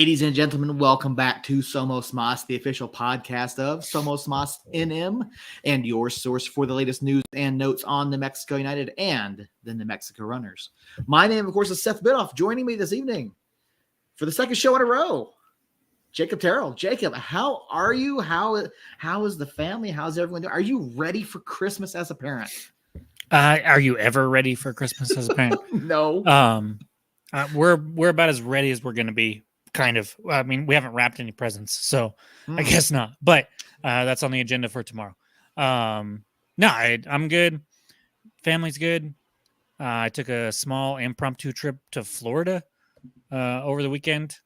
Ladies and gentlemen, welcome back to Somos Mas, the official podcast of Somos Mas NM, and your source for the latest news and notes on New Mexico United and the New Mexico Runners. My name, of course, is Seth Bidoff. Joining me this evening for the second show in a row, Jacob Terrell. Jacob, how are you? How is the family? How's everyone doing? Are you ready for Christmas as a parent? Are you ever ready for Christmas as a parent? No. We're about as ready as we're going to be. Kind of. I mean, we haven't wrapped any presents, so I guess not. But that's on the agenda for tomorrow. No, I'm good. Family's good. I took a small impromptu trip to Florida over the weekend,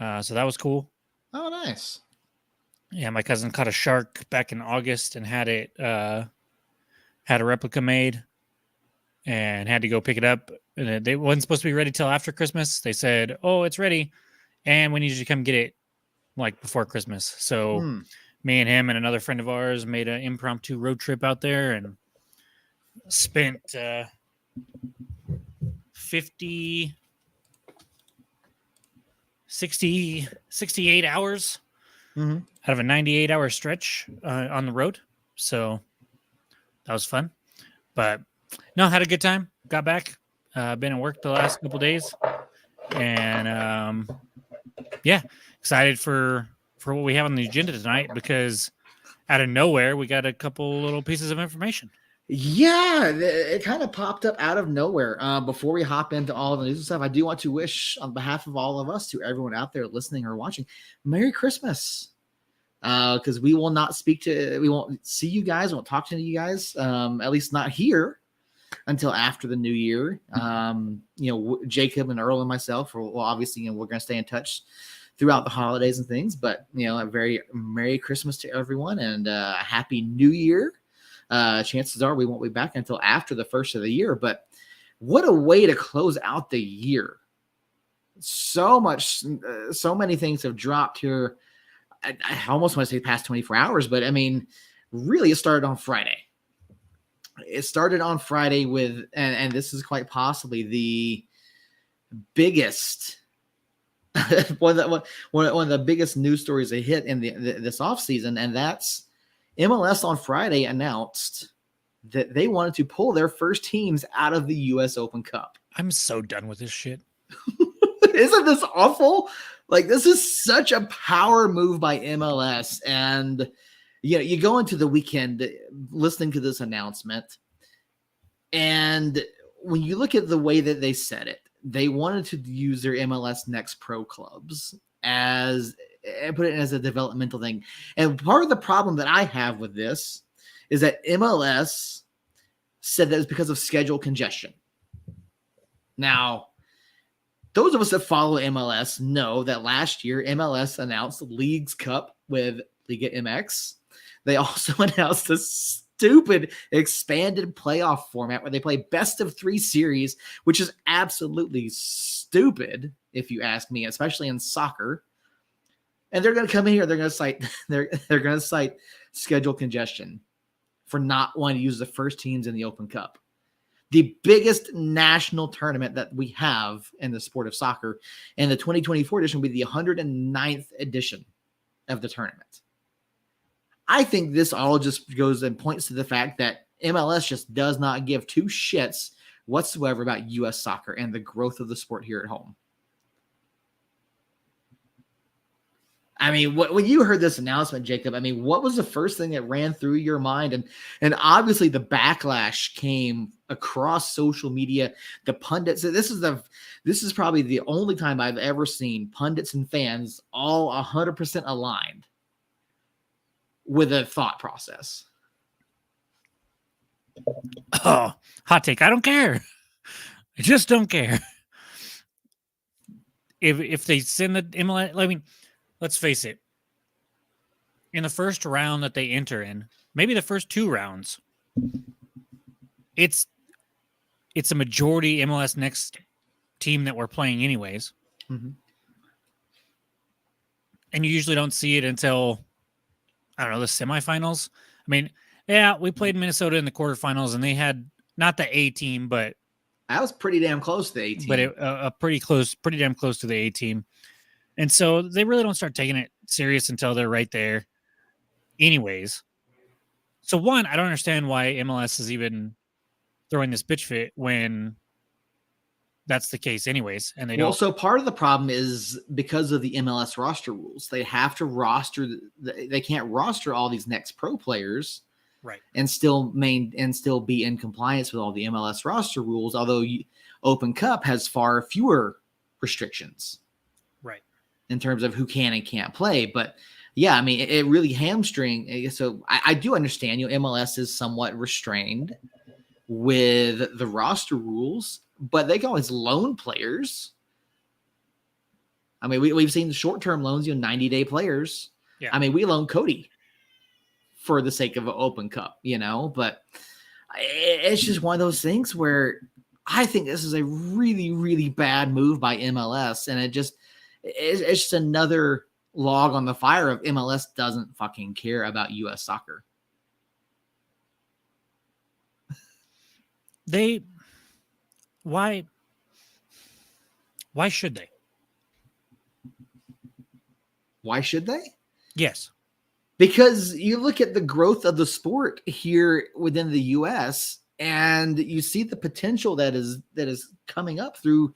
so that was cool. Oh, nice. Yeah, my cousin caught a shark back in August and had a replica made, and had to go pick it up. And they wasn't supposed to be ready till after Christmas. They said, "Oh, it's ready." And we need you to come get it like before Christmas. So me and him and another friend of ours made an impromptu road trip out there and spent 68 hours out of a 98-hour stretch on the road. So that was fun. But no, had a good time. Got back. Been at work the last couple days. And yeah, excited for what we have on the agenda tonight because out of nowhere, we got a couple little pieces of information. Yeah, it kind of popped up out of nowhere. Before we hop into all the news and stuff, I do want to wish on behalf of all of us to everyone out there listening or watching, Merry Christmas. Because we won't see you guys, won't talk to you guys, at least not here until after the new year. Jacob and Earl and myself will obviously, we're going to stay in touch throughout the holidays and things, but a very Merry Christmas to everyone and a Happy New Year. Chances are we won't be back until after the first of the year, but what a way to close out the year. So many things have dropped here. I almost want to say past 24 hours, but I mean, really it started on Friday. It started on Friday with, and this is quite possibly the biggest, one of the biggest news stories they hit in this offseason, and that's MLS on Friday announced that they wanted to pull their first teams out of the U.S. Open Cup. I'm so done with this shit. Isn't this awful? Like, this is such a power move by MLS, and you go into the weekend listening to this announcement, and when you look at the way that they said it, they wanted to use their MLS Next Pro clubs and put it as a developmental thing. And part of the problem that I have with this is that MLS said that it's because of schedule congestion. Now, those of us that follow MLS know that last year MLS announced the Leagues Cup with Liga MX. They also announced a stupid expanded playoff format where they play best of 3 series, which is absolutely stupid, if you ask me, especially in soccer. And they're going to come in here. They're going to cite schedule congestion for not wanting to use the first teams in the Open Cup, the biggest national tournament that we have in the sport of soccer. And the 2024 edition will be the 109th edition of the tournament. I think this all just goes and points to the fact that MLS just does not give 2 shits whatsoever about U.S. soccer and the growth of the sport here at home. I mean, when you heard this announcement, Jacob, I mean, what was the first thing that ran through your mind? And obviously the backlash came across social media. The pundits, this is probably the only time I've ever seen pundits and fans all 100% aligned with a thought process. Oh, hot take. I don't care. I just don't care. If they send the MLS, I mean, let's face it. In the first round that they enter in, maybe the first 2 rounds, it's a majority MLS Next team that we're playing anyways. Mm-hmm. And you usually don't see it until, I don't know, the semifinals. I mean, yeah, we played Minnesota in the quarterfinals, and they had not the A team, but that was pretty damn close to the A team. But pretty damn close to the A team. And so they really don't start taking it serious until they're right there anyways. So one, I don't understand why MLS is even throwing this bitch fit when that's the case anyways. And they don't. So part of the problem is because of the MLS roster rules. They have to roster, they can't roster all these next pro players. Right. And still be in compliance with all the MLS roster rules, although Open Cup has far fewer restrictions. Right. In terms of who can and can't play. But yeah, I mean, it really hamstring. So I do understand, MLS is somewhat restrained with the roster rules, but they can always loan players. I mean, we've seen the short-term loans, 90-day players. Yeah. I mean, we loaned Cody for the sake of an Open Cup, but it's just one of those things where I think this is a really, really bad move by MLS. And it's just another log on the fire of MLS doesn't fucking care about U.S. soccer. Why should they? Why should they? Yes. Because you look at the growth of the sport here within the U.S. and you see the potential that is coming up through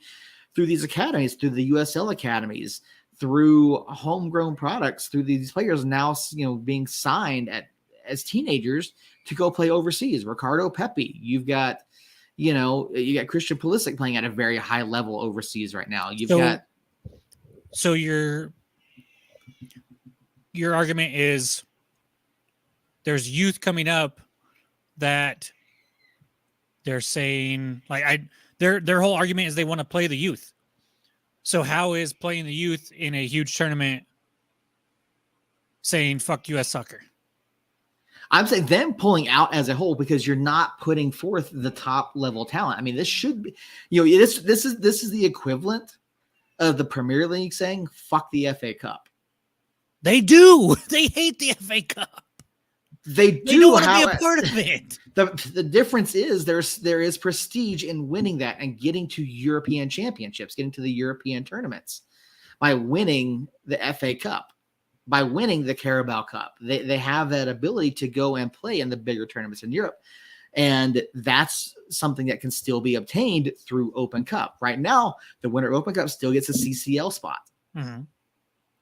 these academies, through the USL academies, through homegrown products, through these players now being signed as teenagers to go play overseas. Ricardo Pepi, you've got Christian Pulisic playing at a very high level overseas right now. So your argument is there's youth coming up that they're saying their whole argument is they want to play the youth. So how is playing the youth in a huge tournament saying fuck US soccer? I'm saying them pulling out as a whole because you're not putting forth the top level talent. I mean, this should be, this is the equivalent of the Premier League saying fuck the FA Cup. They do. They hate the FA Cup. They don't want to be a part of it. The difference is there is prestige in winning that and getting to European championships, getting to the European tournaments by winning the FA Cup, by winning the Carabao Cup. They have that ability to go and play in the bigger tournaments in Europe. And that's something that can still be obtained through Open Cup. Right now, the winner of Open Cup still gets a CCL spot. Mm-hmm.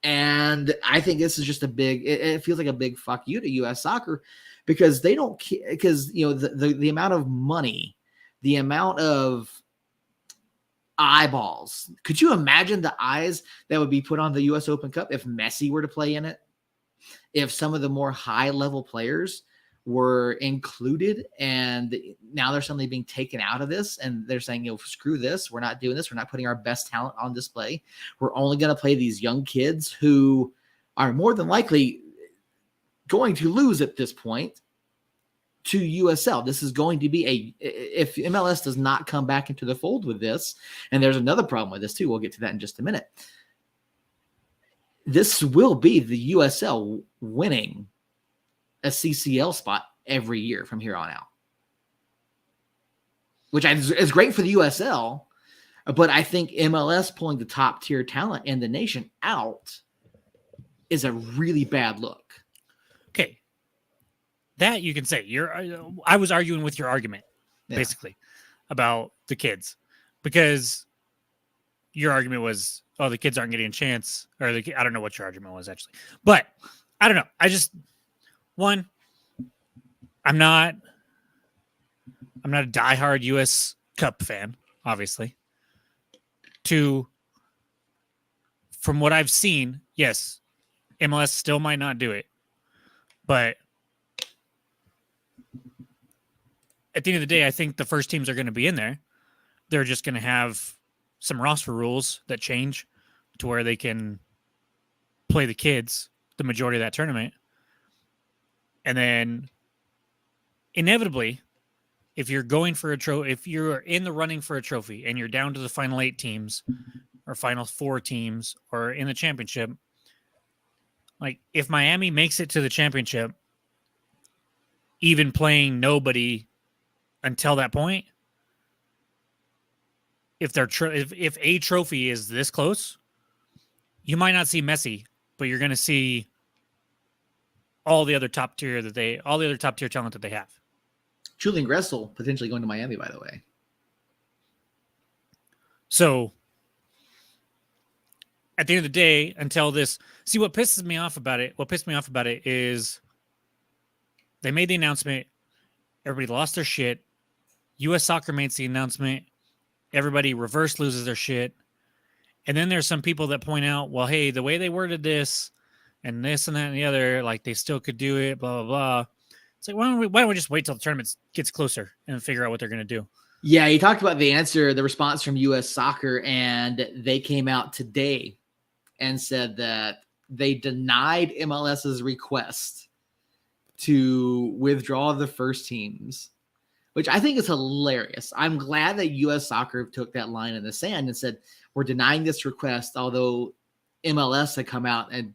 And I think this is just it feels like a big fuck you to U.S. soccer because they don't care, because, the amount of money, the amount of eyeballs. Could you imagine the eyes that would be put on the U.S. Open Cup if Messi were to play in it? If some of the more high level players were included and now they're suddenly being taken out of this and they're saying, screw this. We're not doing this. We're not putting our best talent on display. We're only going to play these young kids who are more than likely going to lose at this point to USL. This is going to be if MLS does not come back into the fold with this, and there's another problem with this too. We'll get to that in just a minute. This will be the USL winning a CCL spot every year from here on out, which is great for the USL, but I think MLS pulling the top tier talent in the nation out is a really bad look. Okay. That you can say. I was arguing with your argument, basically, about the kids, because your argument was, oh, the kids aren't getting a chance, or I don't know what your argument was actually, but I don't know. I'm not a diehard US Cup fan, obviously. Two, from what I've seen, yes, MLS still might not do it, but at the end of the day, I think the first teams are going to be in there. They're just going to have some roster rules that change to where they can play the kids the majority of that tournament. And then inevitably, if you're going for if you're in the running for a trophy and you're down to the final 8 teams or final 4 teams or in the championship, like if Miami makes it to the championship, even playing nobody until that point, if a trophy is this close, you might not see Messi, but you're going to see all the other top tier talent that they have. Julian Gressel potentially going to Miami, by the way. So at the end of the day, until this, see what pisses me off about it. What pissed me off about it is they made the announcement. Everybody lost their shit. U.S. Soccer makes the announcement. Everybody reverse loses their shit. And then there's some people that point out, well, hey, the way they worded this and this and that and the other, like they still could do it, blah, blah, blah. It's like, why don't we just wait till the tournament gets closer and figure out what they're going to do? Yeah, he talked about the response from U.S. Soccer, and they came out today and said that they denied MLS's request to withdraw the first teams, which I think is hilarious. I'm glad that U.S. Soccer took that line in the sand and said, we're denying this request, although MLS had come out and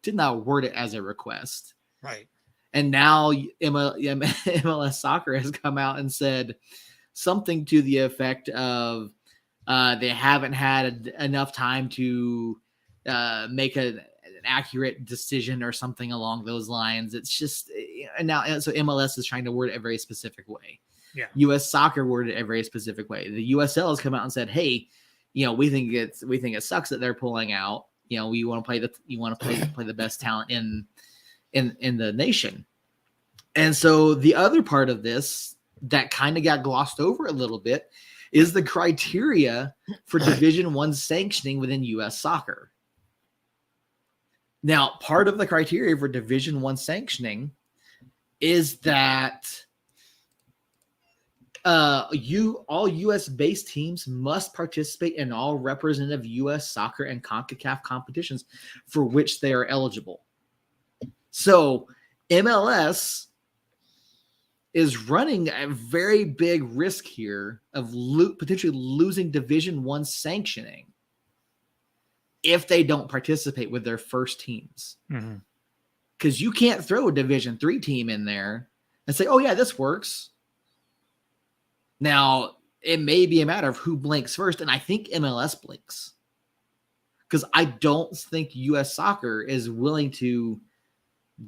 did not word it as a request. Right. And now MLS Soccer has come out and said something to the effect of they haven't had enough time to make an accurate decision or something along those lines. It's just now, so MLS is trying to word it a very specific way. Yeah. U.S. Soccer worded it a very specific way. The USL has come out and said, "Hey, we think it sucks that they're pulling out. We want to play the best talent in the nation." And so the other part of this that kind of got glossed over a little bit is the criteria for Division I sanctioning within U.S. Soccer. Now, part of the criteria for Division I sanctioning is that all U.S.-based teams must participate in all representative U.S. soccer and CONCACAF competitions for which they are eligible. So MLS is running a very big risk here of potentially losing Division I sanctioning if they don't participate with their first teams. Because you can't throw a Division III team in there and say, oh, yeah, this works. Now, it may be a matter of who blinks first, and I think MLS blinks. Because I don't think U.S. Soccer is willing to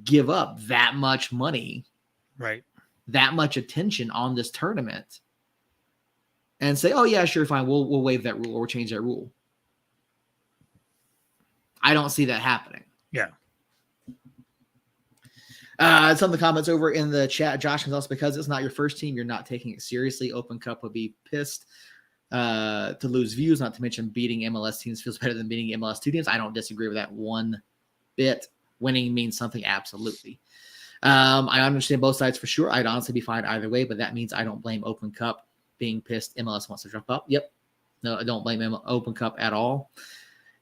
give up that much money, right, that much attention on this tournament and say, oh, yeah, sure, fine, we'll waive that rule or change that rule. I don't see that happening. Yeah. Some of the comments over in the chat, Josh Gonzalez, because it's not your first team, you're not taking it seriously. Open Cup would be pissed to lose views, not to mention beating MLS teams feels better than beating MLS 2 teams. I don't disagree with that one bit. Winning means something, absolutely. I understand both sides for sure. I'd honestly be fine either way, but that means I don't blame Open Cup being pissed. MLS wants to jump up. Yep. No, I don't blame Open Cup at all.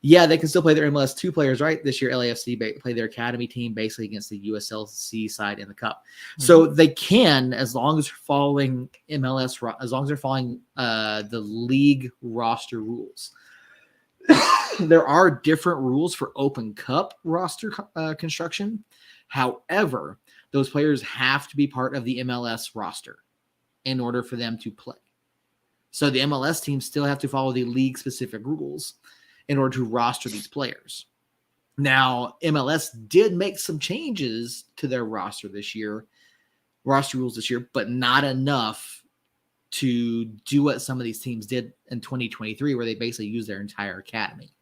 Yeah, they can still play their MLS 2 players, right? This year, LAFC play their academy team basically against the USLC side in the cup. Mm-hmm. So they can, as long as they're following MLS, as long as they're following the league roster rules. There are different rules for Open Cup roster construction. However, those players have to be part of the MLS roster in order for them to play. So the MLS teams still have to follow the league-specific rules in order to roster these players. Now, MLS did make some changes to their roster rules this year, but not enough to do what some of these teams did in 2023, where they basically used their entire academy.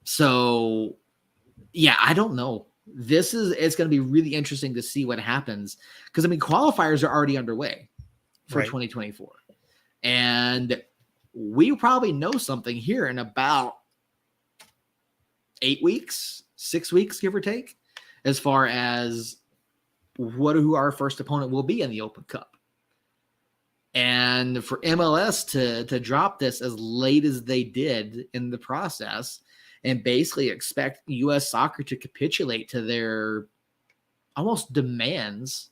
So, yeah, I don't know. It's going to be really interesting to see what happens because, qualifiers are already underway for 2024. And we probably know something here in about 8 weeks, 6 weeks, give or take, as far as who our first opponent will be in the Open Cup. And for MLS to drop this as late as they did in the process and basically expect U.S. Soccer to capitulate to their almost demands,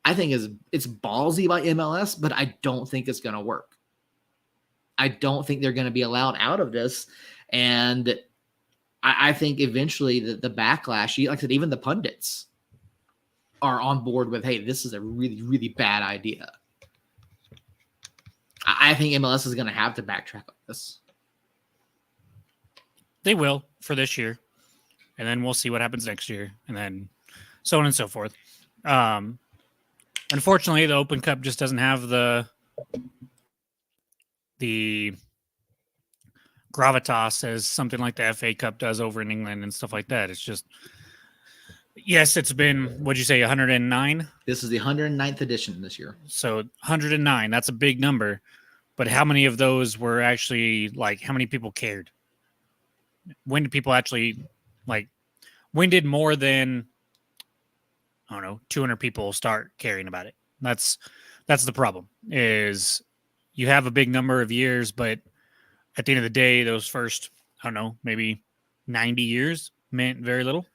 I think it's ballsy by MLS, but I don't think it's going to work. I don't think they're going to be allowed out of this. And I think eventually the backlash, like I said, even the pundits are on board with, hey, this is a really, really bad idea. I think MLS is going to have to backtrack on this. They will for this year, and then we'll see what happens next year, and then so on and so forth. Unfortunately, the Open Cup just doesn't have the gravitas as something like the FA Cup does over in England and stuff like that. It's just, yes, it's been, what'd you say, 109? This is the 109th edition this year. So 109, that's a big number. But how many of those were actually, like, how many people cared? When did people actually, like, when did more than, I don't know, 200 people start caring about it? That's the problem, is you have a big number of years, but at the end of the day, those first, I don't know, maybe 90 years meant very little.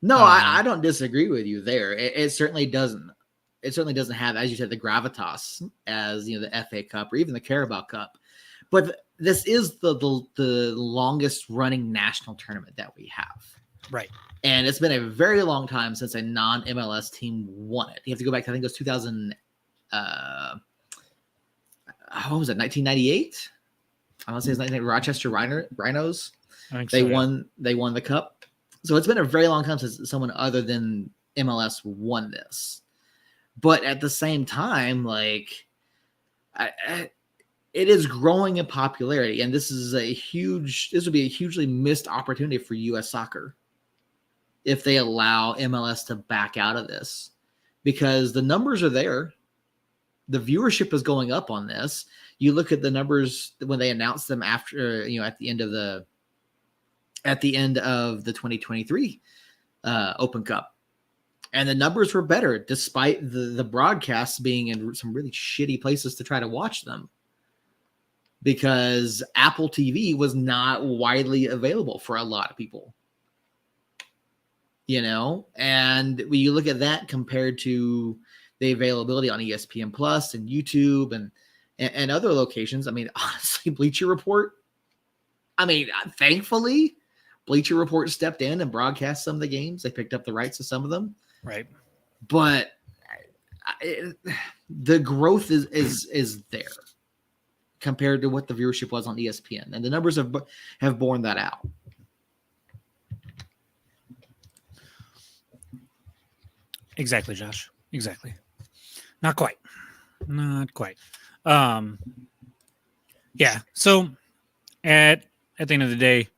No, I don't disagree with you there. It certainly doesn't. It certainly doesn't have, as you said, the gravitas as the FA Cup or even the Carabao Cup. But this is the longest running national tournament that we have. Right. And it's been a very long time since a non-MLS team won it. You have to go back to, I think it was 2000. What was it? 1998. I want to say it's 1998. Rochester Rhinos. I think they so, won. Yeah. They won the cup. So it's been a very long time since someone other than MLS won this. But at the same time, like, it is growing in popularity, and this would be a hugely missed opportunity for U.S. soccer if they allow MLS to back out of this, because the numbers are there. The viewership is going up on this. You look at the numbers when they announced them after, at the end of the 2023 Open Cup. And the numbers were better despite the broadcasts being in some really shitty places to try to watch them, because Apple TV was not widely available for a lot of people. And when you look at that compared to the availability on ESPN Plus and YouTube and other locations, I mean, honestly, Bleacher Report, thankfully, Bleacher Report stepped in and broadcast some of the games. They picked up the rights to some of them. Right. But the growth is there compared to what the viewership was on ESPN. And the numbers have borne that out. Exactly, Josh. Exactly. Not quite. Yeah. So at the end of the day,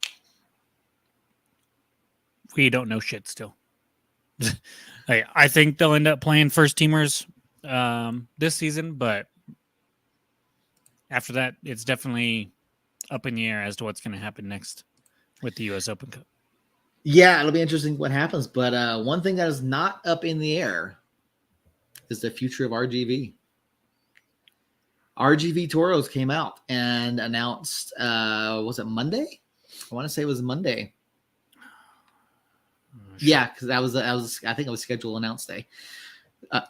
we don't know shit still. I think they'll end up playing first teamers this season, but after that, it's definitely up in the air as to what's going to happen next with the U.S. Open Cup. Yeah, it'll be interesting what happens. But one thing that is not up in the air is the future of RGV. RGV Toros came out and announced, was it Monday? I want to say it was Monday. Sure. Yeah, because that was I think it was scheduled announce day.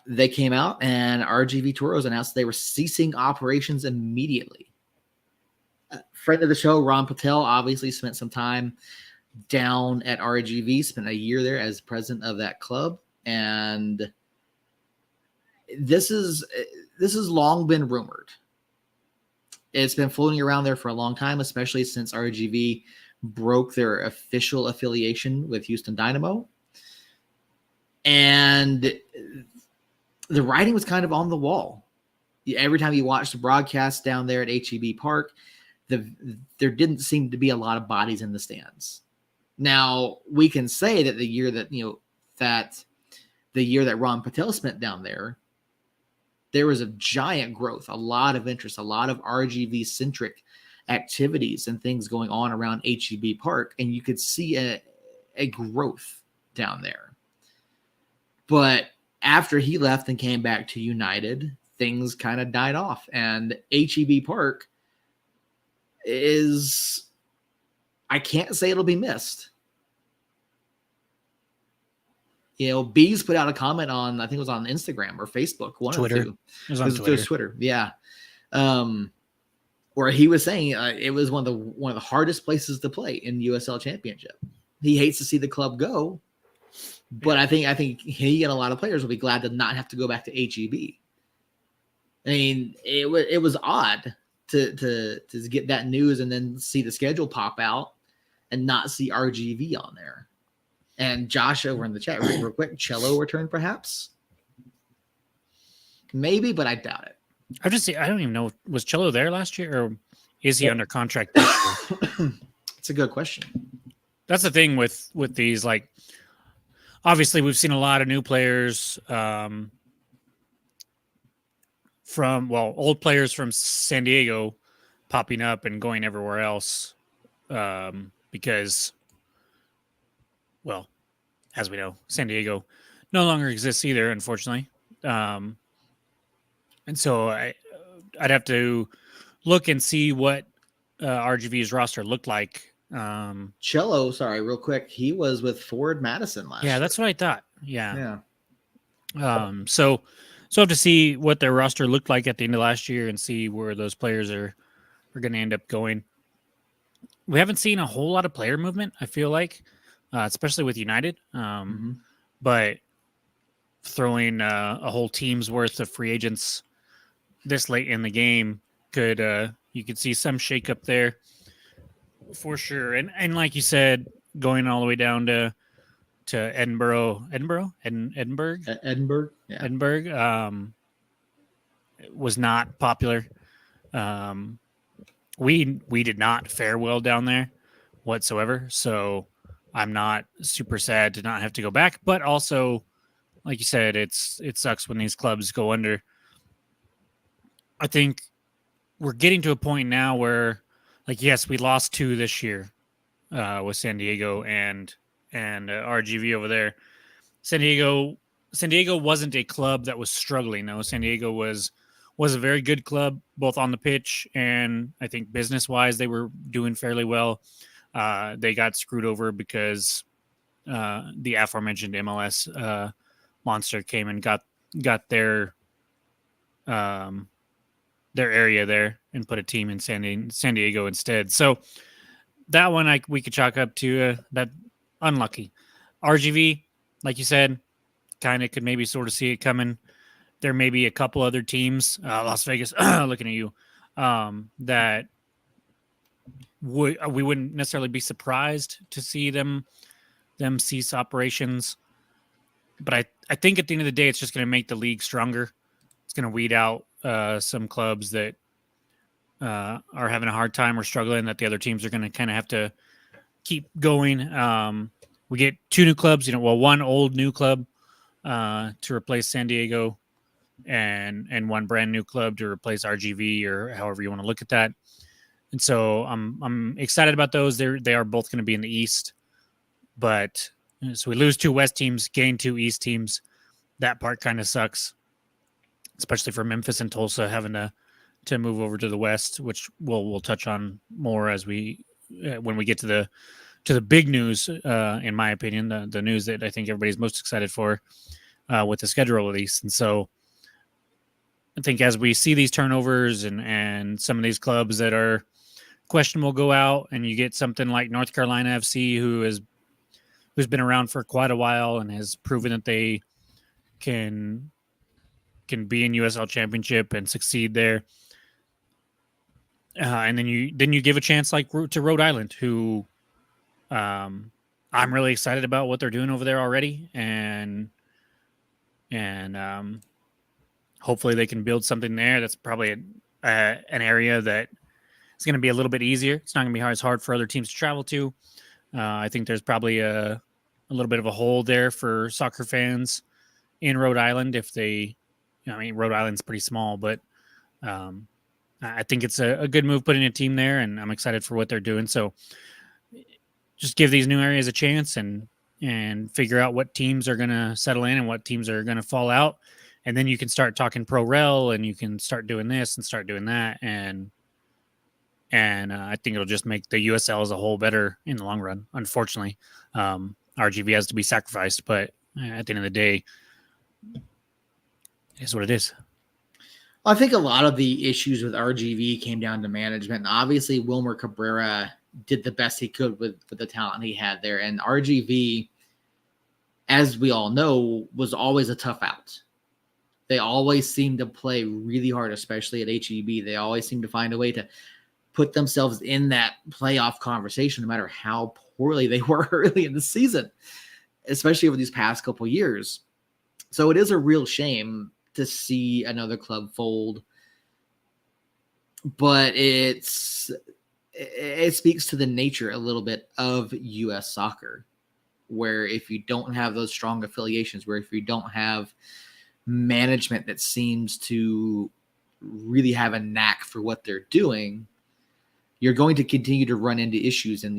They came out and RGV Toros announced they were ceasing operations immediately. Friend of the show, Ron Patel, obviously spent some time down at RGV, spent a year there as president of that club, and this is long been rumored. It's been floating around there for a long time, especially since RGV broke their official affiliation with Houston Dynamo. And the writing was kind of on the wall. Every time you watch the broadcast down there at HEB Park, there didn't seem to be a lot of bodies in the stands. Now, we can say that the year that Ron Patel spent down there was a giant growth, a lot of interest, a lot of RGV-centric activities and things going on around HEB Park, and you could see a growth down there. But after he left and came back to United, things kind of died off, and HEB Park is, I can't say it'll be missed. Bees put out a comment on, I think it was on Instagram or Facebook, one Twitter. or two. It was on Twitter. It was Twitter, yeah. Where he was saying it was one of the hardest places to play in the USL Championship. He hates to see the club go, but I think he and a lot of players will be glad to not have to go back to HEB. I mean, it was odd to get that news and then see the schedule pop out and not see RGV on there. And Josh over in the chat, real quick, Cello return perhaps? Maybe, but I doubt it. I don't even know. Was Cello there last year, or is he under contract this year? It's a good question. That's the thing with these. Like, obviously, we've seen a lot of new players from old players from San Diego popping up and going everywhere else because, well, as we know, San Diego no longer exists either, unfortunately. And so I'd have to look and see what RGV's roster looked like. Cello, sorry, real quick. He was with Ford Madison last year. Yeah, that's what I thought. Yeah. So I have to see what their roster looked like at the end of last year and see where those players are going to end up going. We haven't seen a whole lot of player movement, I feel like, especially with United. But throwing a whole team's worth of free agents this late in the game you could see some shakeup there for sure. And like you said, going all the way down to Edinburgh, Yeah. Edinburgh was not popular. We did not fare well down there whatsoever. So I'm not super sad to not have to go back, but also, like you said, it sucks when these clubs go under. I think we're getting to a point now where, like, yes, we lost 2 this year with San Diego and RGV over there. San Diego wasn't a club that was struggling. No, San Diego was a very good club, both on the pitch and I think business-wise they were doing fairly well. They got screwed over because the aforementioned MLS monster came and got their area there and put a team in San Diego instead. So that one we could chalk up to that unlucky. RGV, like you said, kind of could maybe sort of see it coming. There may be a couple other teams, Las Vegas, looking at you, that we wouldn't necessarily be surprised to see them cease operations. But I think at the end of the day, it's just going to make the league stronger. It's going to weed out some clubs that are having a hard time or struggling, that the other teams are going to kind of have to keep going. We get 2 new clubs, one old new club to replace San Diego, and one brand new club to replace RGV, or however you want to look at that. And so I'm excited about those. They are both going to be in the East, but so we lose 2 West teams, gain 2 East teams. That part kind of sucks, especially for Memphis and Tulsa having to move over to the West, which we'll touch on more as when we get to the big news. In my opinion, the news that I think everybody's most excited for with the schedule release. And so I think as we see these turnovers and some of these clubs that are questionable go out, and you get something like North Carolina FC, who's been around for quite a while and has proven that they can be in USL Championship and succeed there. And then you give a chance to Rhode Island, who I'm really excited about what they're doing over there already, and hopefully they can build something there. That's probably an area that is going to be a little bit easier. It's not going to be as hard for other teams to travel to. I think there's probably a little bit of a hole there for soccer fans in Rhode Island if they. Rhode Island's pretty small, but I think it's a good move putting a team there, and I'm excited for what they're doing. So just give these new areas a chance and figure out what teams are going to settle in and what teams are going to fall out. And then you can start talking pro rel, and you can start doing this and start doing that. And I think it'll just make the USL as a whole better in the long run. Unfortunately, RGV has to be sacrificed, but at the end of the day, it is what it is. I think a lot of the issues with RGV came down to management. And obviously, Wilmer Cabrera did the best he could with the talent he had there. And RGV, as we all know, was always a tough out. They always seemed to play really hard, especially at HEB. They always seemed to find a way to put themselves in that playoff conversation, no matter how poorly they were early in the season, especially over these past couple years. So it is a real shame to see another club fold, but it speaks to the nature a little bit of U.S. soccer, where if you don't have those strong affiliations, where if you don't have management that seems to really have a knack for what they're doing, you're going to continue to run into issues. And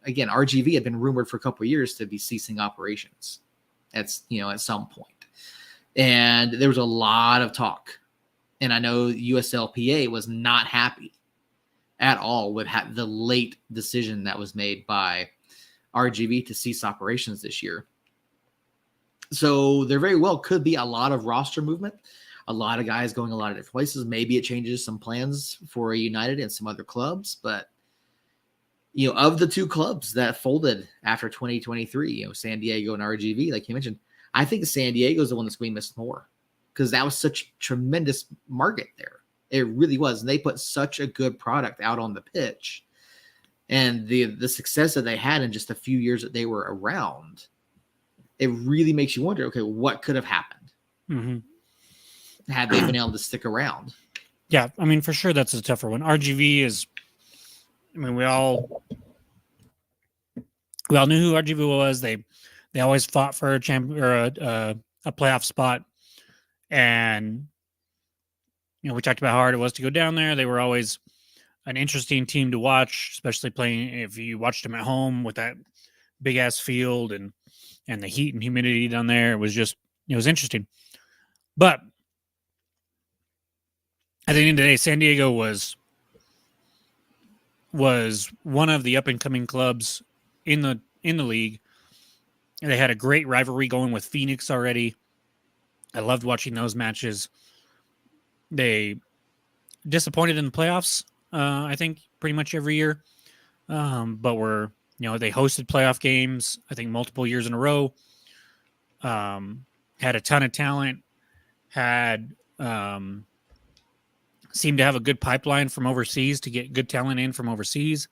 again, RGV had been rumored for a couple of years to be ceasing operations at some point. And there was a lot of talk. And I know USLPA was not happy at all with the late decision that was made by RGV to cease operations this year. So there very well could be a lot of roster movement, a lot of guys going a lot of different places. Maybe it changes some plans for United and some other clubs. But, of the two clubs that folded after 2023, San Diego and RGV, like you mentioned, I think San Diego is the one that's going to miss more, because that was such a tremendous market there. It really was. And they put such a good product out on the pitch. And the success that they had in just a few years that they were around, it really makes you wonder, okay, what could have happened had they been able to stick around? Yeah, I mean, for sure, that's a tougher one. RGV is, I mean, we all knew who RGV was. They always fought for a champion or a playoff spot, and we talked about how hard it was to go down there. They were always an interesting team to watch, especially playing if you watched them at home with that big ass field and the heat and humidity down there. It was interesting. But at the end of the day, San Diego was one of the up and coming clubs in the league. And they had a great rivalry going with Phoenix already. I loved watching those matches. They disappointed in the playoffs, I think, pretty much every year. But they hosted playoff games, I think, multiple years in a row. Had a ton of talent. Seemed to have a good pipeline from overseas to get good talent in from overseas.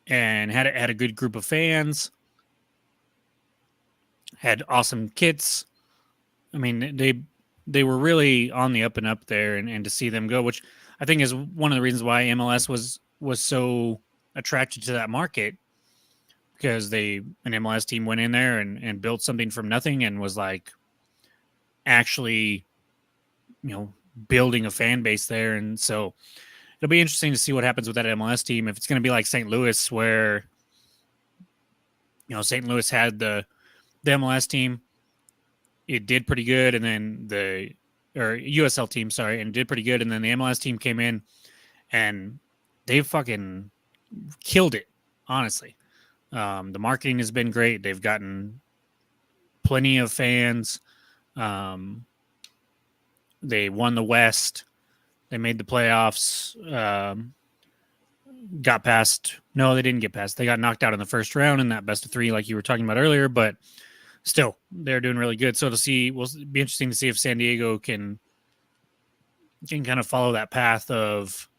And had a good group of fans. Had awesome kits. I mean, they were really on the up and up there, and to see them go, which I think is one of the reasons why MLS was so attracted to that market, because an MLS team went in there and built something from nothing and was like actually, building a fan base there. And so it'll be interesting to see what happens with that MLS team. If it's going to be like St. Louis, where, St. Louis had the MLS team, it did pretty good. And then USL team, and did pretty good. And then the MLS team came in and they fucking killed it, honestly. The marketing has been great. They've gotten plenty of fans. They won the West. They made the playoffs. Got past. No, they didn't get past. They got knocked out in the first round in that best of three, like you were talking about earlier. But still, they're doing really good. So will be interesting to see if San Diego can kind of follow that path of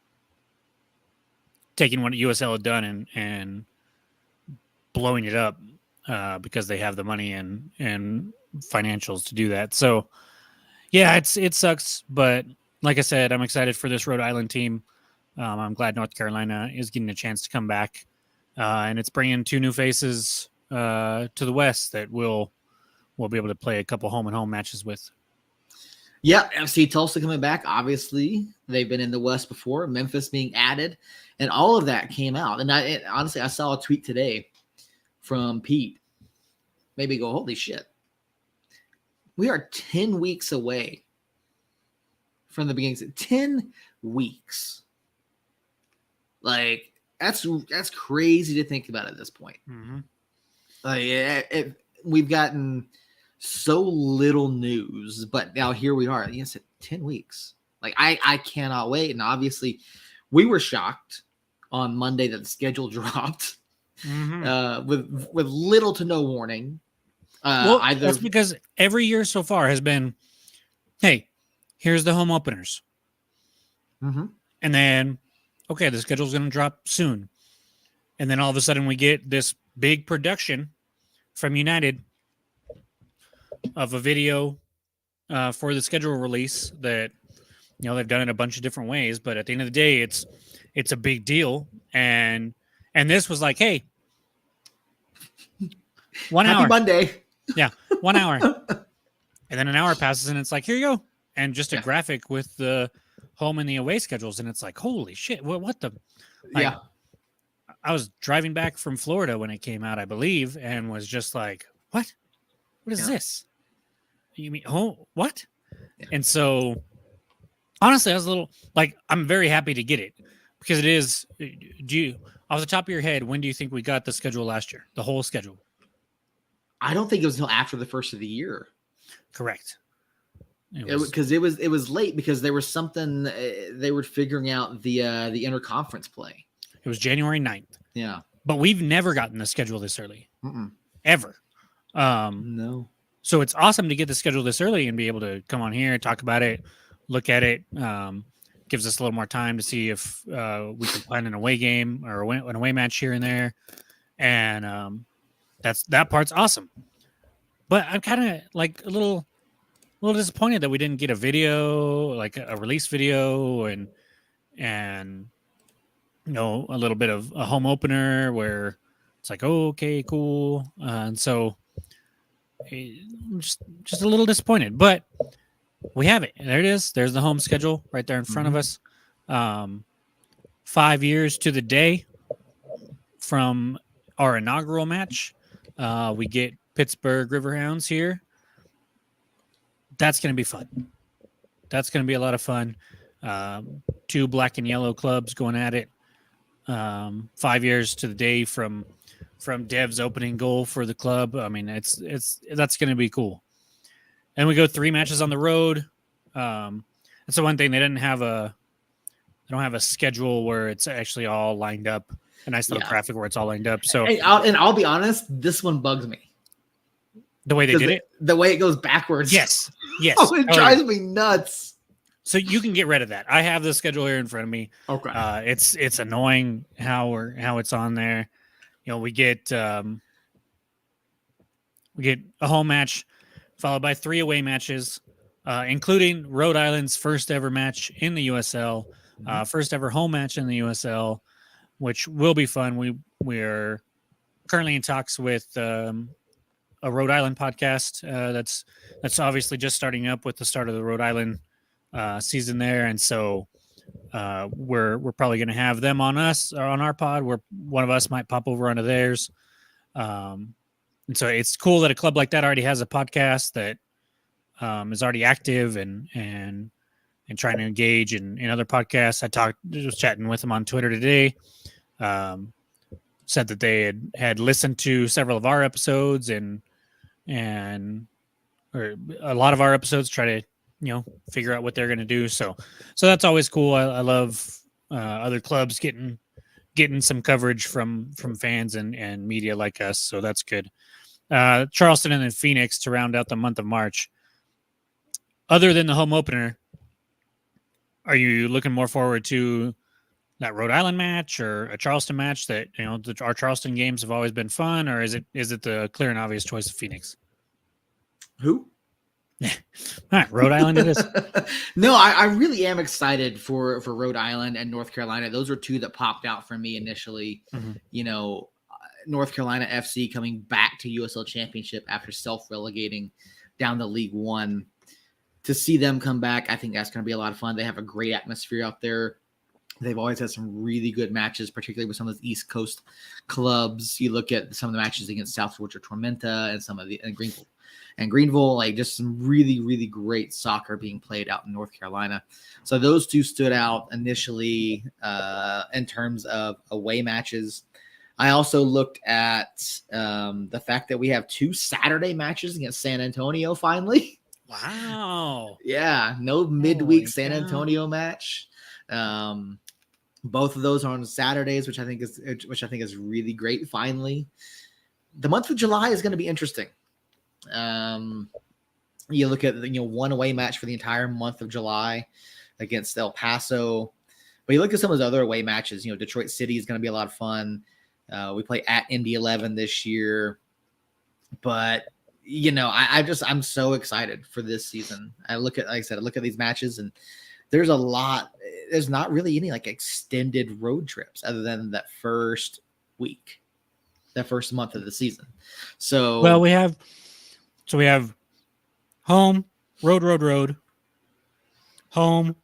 taking what USL had done and blowing it up, because they have the money and financials to do that. So yeah, it sucks, but like I said, I'm excited for this Rhode Island team. I'm glad North Carolina is getting a chance to come back, and it's bringing two new faces to the West that we'll be able to play a couple home and home matches with. Yeah, FC Tulsa coming back. Obviously, they've been in the West before. Memphis being added, and all of that came out. And honestly, I saw a tweet today from Pete. Maybe go, holy shit. We are 10 weeks away from the beginning. 10 weeks. Like, that's crazy to think about at this point. Mm-hmm. Like, we've gotten so little news, but now here we are. Yes, 10 weeks. Like, I cannot wait. And obviously, we were shocked on Monday that the schedule dropped, with little to no warning. That's because every year so far has been, hey, here's the home openers. Mm-hmm. And then okay, the schedule's going to drop soon. And then all of a sudden we get this big production from United of a video for the schedule release that, they've done it a bunch of different ways, but at the end of the day, it's a big deal. And this was like, hey, 1 Happy hour. Monday. Yeah, 1 hour. And then an hour passes and it's like, here you go. And just a graphic with the home and the away schedules. And it's like, holy shit, what the? Like, I was driving back from Florida when it came out, I believe, and was just like, what? What is this? You mean, what? Yeah. And so, honestly, I was a little, like, I'm very happy to get it because it is, off the top of your head, when do you think we got the schedule last year? The whole schedule? I don't think it was until after the first of the year. Correct. Because it was late because there was something they were figuring out the interconference play. It was January 9th. Yeah. But we've never gotten the schedule this early. Ever. No. So it's awesome to get the schedule this early and be able to come on here, talk about it, look at it. Gives us a little more time to see if we can plan an away game or an away match here and there. And that part's awesome. But I'm kind of like a little disappointed that we didn't get a video, like a release video and a little bit of a home opener where it's like, oh, okay, cool. And so I'm just a little disappointed, but we have it. There it is. There's the home schedule right there in front of us. 5 years to the day from our inaugural match. We get Pittsburgh Riverhounds here. That's going to be fun. That's going to be a lot of fun. 2 black and yellow clubs going at it. 5 years to the day from Dev's opening goal for the club. I mean, that's going to be cool. And we go 3 matches on the road. That's the one thing they don't have a schedule where it's actually all lined up. A nice little graphic where it's all lined up. So, and I'll be honest, this one bugs me. The way they did it, the way it goes backwards. Yes. Oh, it drives me nuts. So you can get rid of that. I have the schedule here in front of me. Okay. It's annoying how it's on there. We get a home match followed by 3 away matches, including Rhode Island's first ever match in the USL, first ever home match in the USL, which will be fun. We're currently in talks with a Rhode Island podcast that's obviously just starting up with the start of the Rhode Island season there, and so we're probably going to have them on our pod, where one of us might pop over onto theirs. And so it's cool that a club like that already has a podcast that is already active and trying to engage in other podcasts. I was chatting with them on Twitter today. Said that they had listened to several of our episodes or a lot of our episodes, try to figure out what they're going to do. So that's always cool. I love other clubs getting some coverage from fans and media like us. So that's good. Charleston and then Phoenix to round out the month of March. Other than the home opener, are you looking more forward to that Rhode Island match or a Charleston match that, our Charleston games have always been fun, or is it the clear and obvious choice of Phoenix? Who? All right, Rhode Island it is. No, I really am excited for Rhode Island and North Carolina. Those are 2 that popped out for me initially. North Carolina FC coming back to USL Championship after self-relegating down to League One. To see them come back, I think that's going to be a lot of fun. They have a great atmosphere out there. They've always had some really good matches, particularly with some of those East Coast clubs. You look at some of the matches against South Georgia Tormenta and some of the Greenville, like just some really, really great soccer being played out in North Carolina. So those 2 stood out initially in terms of away matches. I also looked at the fact that we have 2 Saturday matches against San Antonio finally. Wow. Yeah, no midweek San Antonio match. Both of those are on Saturdays, which I think is really great. Finally, the month of July is going to be interesting. You look at 1 away match for the entire month of July against El Paso. But you look at some of those other away matches. Detroit City is going to be a lot of fun. We play at Indy 11 this year, but I'm so excited for this season. I look at these matches, and there's a lot. There's not really any like extended road trips other than that first week, that first month of the season. So we have home, road, home, road, home,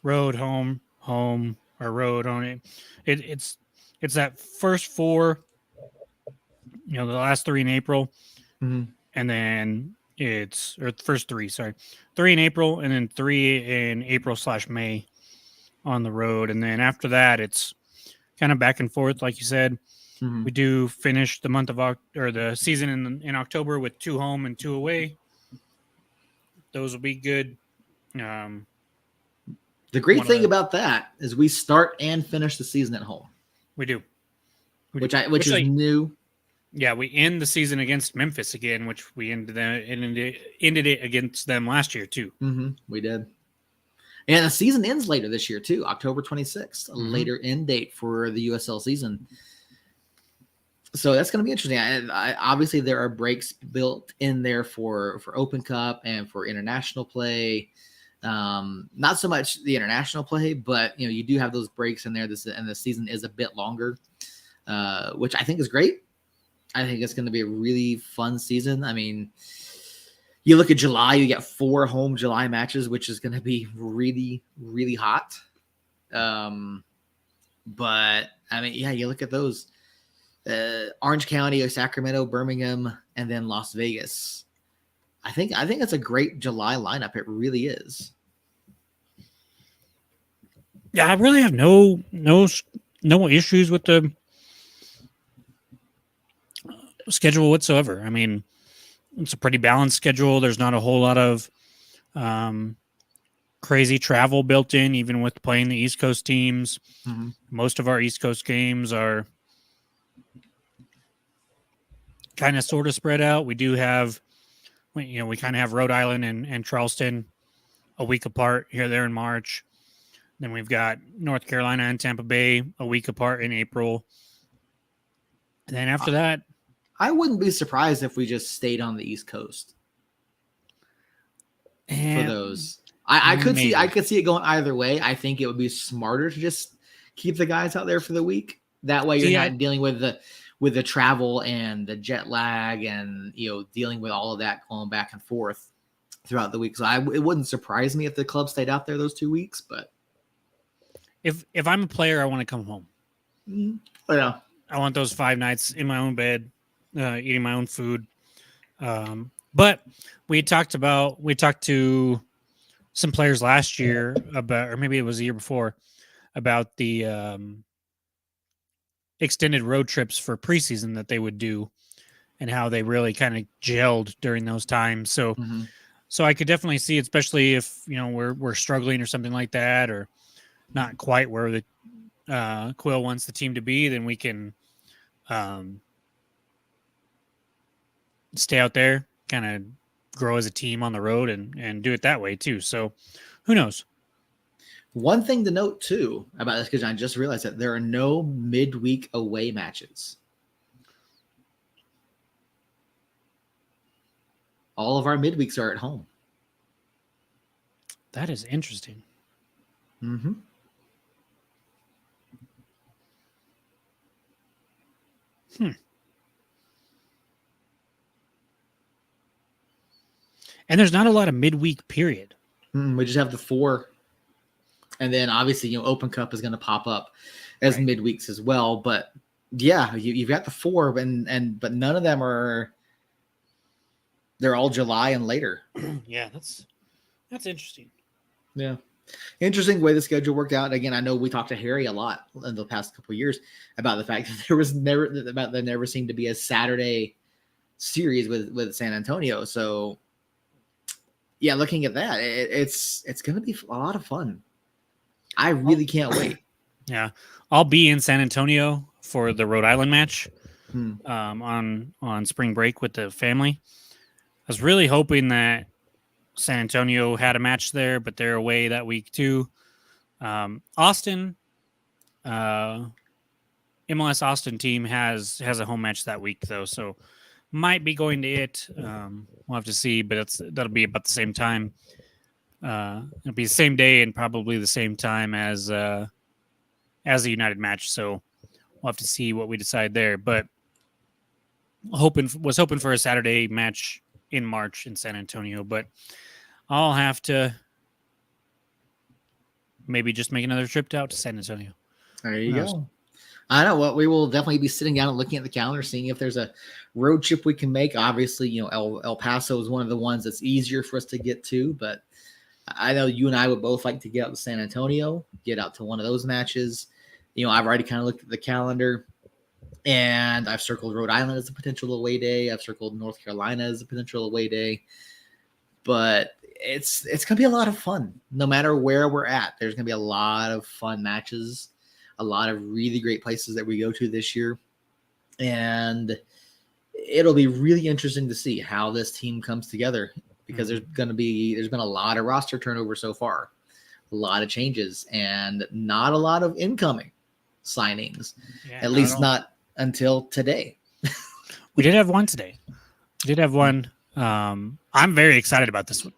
road, home, or road on it. It's that first four, the last three in April, mm-hmm. and then first three, sorry, 3 in April, and then 3 in April/May on the road, and then after that, it's kind of back and forth, like you said. Mm-hmm. We do finish the month of the season in October with 2 home and 2 away. Those will be good. The great thing about that is we start and finish the season at home. We do, which is new. Yeah, we end the season against Memphis again, which we ended it against them last year too. Mm-hmm. We did. And the season ends later this year too, October 26th, a later end date for the USL season. So that's going to be interesting. Obviously, there are breaks built in there for Open Cup and for international play. Not so much the international play, but you do have those breaks in there. And the season is a bit longer, which I think is great. I think it's going to be a really fun season. I mean, you look at July, you get 4 home July matches, which is going to be really, really hot. But I mean, yeah, you look at those. Orange County, Sacramento, Birmingham, and then Las Vegas. I think it's a great July lineup. It really is. Yeah, I really have no issues with the schedule whatsoever. I mean, it's a pretty balanced schedule. There's not a whole lot of crazy travel built in, even with playing the East Coast teams. Mm-hmm. Most of our East Coast games are kind of sort of spread out. We do have, we kind of have Rhode Island and Charleston a week apart here, there in March. Then we've got North Carolina and Tampa Bay a week apart in April. And then after that, I wouldn't be surprised if we just stayed on the East Coast for those. I could see it going either way. I think it would be smarter to just keep the guys out there for the week. That way, you're not dealing with the travel and the jet lag and dealing with all of that going back and forth throughout the week. So it wouldn't surprise me if the club stayed out there those 2 weeks. But if I'm a player, I want to come home. Yeah, I want those 5 nights in my own bed, eating my own food. But we talked to some players last year about, or maybe it was the year before, about the extended road trips for preseason that they would do and how they really kind of gelled during those times. So, so I could definitely see, especially if, we're struggling or something like that, or not quite where the Quill wants the team to be, then we can stay out there, kind of grow as a team on the road and do it that way too. So who knows? One thing to note too about this, because I just realized that there are no midweek away matches. All of our midweeks are at home. That is interesting. Mm-hmm. And there's not a lot of midweek period. We just have the 4. And then obviously, Open Cup is going to pop up as midweeks as well. But yeah, you've got the 4, but none of them they're all July and later. Yeah, that's interesting. Yeah. Interesting way the schedule worked out. Again, I know we talked to Harry a lot in the past couple of years about the fact that there never seemed to be a Saturday series with San Antonio. So yeah, looking at that, it's going to be a lot of fun. I really can't wait. Yeah, I'll be in San Antonio for the Rhode Island match on spring break with the family. I was really hoping that San Antonio had a match there, but they're away that week too. Austin, MLS Austin team has a home match that week though, so might be going to it. We'll have to see, but that'll be about the same time. It'll be the same day and probably the same time as the United match. So we'll have to see what we decide there. But was hoping for a Saturday match in March in San Antonio, but I'll have to maybe just make another trip out to San Antonio. There you go. I know what we will definitely be sitting down and looking at the calendar, seeing if there's a road trip we can make. Obviously, you know, El Paso is one of the ones that's easier for us to get to, but I know you and I would both like to get out to San Antonio, get out to one of those matches. You know, I've already kind of looked at the calendar, and I've circled Rhode Island as a potential away day. I've circled North Carolina as a potential away day. But it's going to be a lot of fun. No matter where we're at, there's going to be a lot of fun matches, a lot of really great places that we go to this year. And it'll be really interesting to see how this team comes together, because there's been a lot of roster turnover so far, a lot of changes, and not a lot of incoming signings, at least not until today. We did have one today. I'm very excited about this one.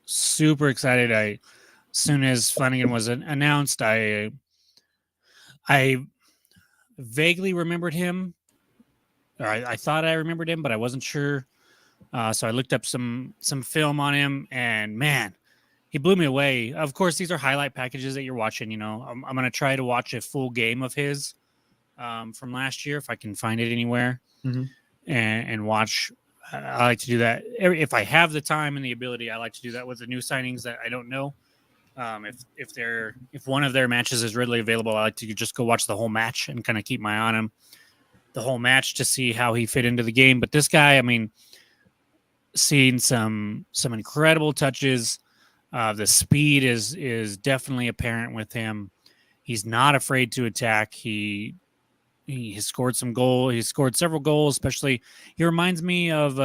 Super excited. As soon as Flanagan was announced, I vaguely remembered him, or I thought I remembered him, but I wasn't sure. So I looked up some film on him, and man, he blew me away. Of course, these are highlight packages that you're watching. You know, I'm going to try to watch a full game of his from last year if I can find it anywhere, and watch. I like to do that if I have the time and the ability. I like to do that with the new signings that I don't know. If one of their matches is readily available, I like to just go watch the whole match and kind of keep my eye on him the whole match to see how he fit into the game. But this guy, I mean, seeing some incredible touches. The speed is definitely apparent with him. He's not afraid to attack. He has scored some goal. He's scored several goals, especially. He reminds me of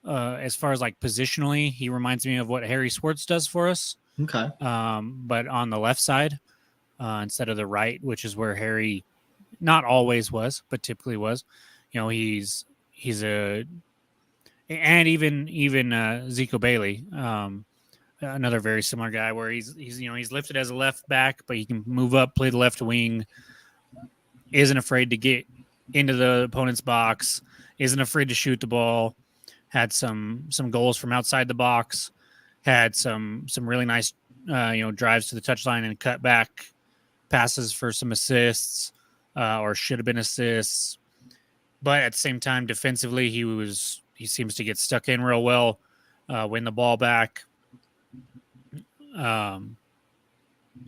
as far as like positionally, he reminds me of what Harry Swartz does for us. Okay. But on the left side instead of the right, which is where Harry not always was, but typically was. You know, he's a, and even Zico Bailey, another very similar guy where he's lifted as a left back, but he can move up, play the left wing. Isn't afraid to get into the opponent's box. Isn't afraid to shoot the ball. Had some goals from outside the box. Had some really nice drives to the touchline and cut back passes for some assists, or should have been assists. But at the same time, defensively, he seems to get stuck in real well, win the ball back. And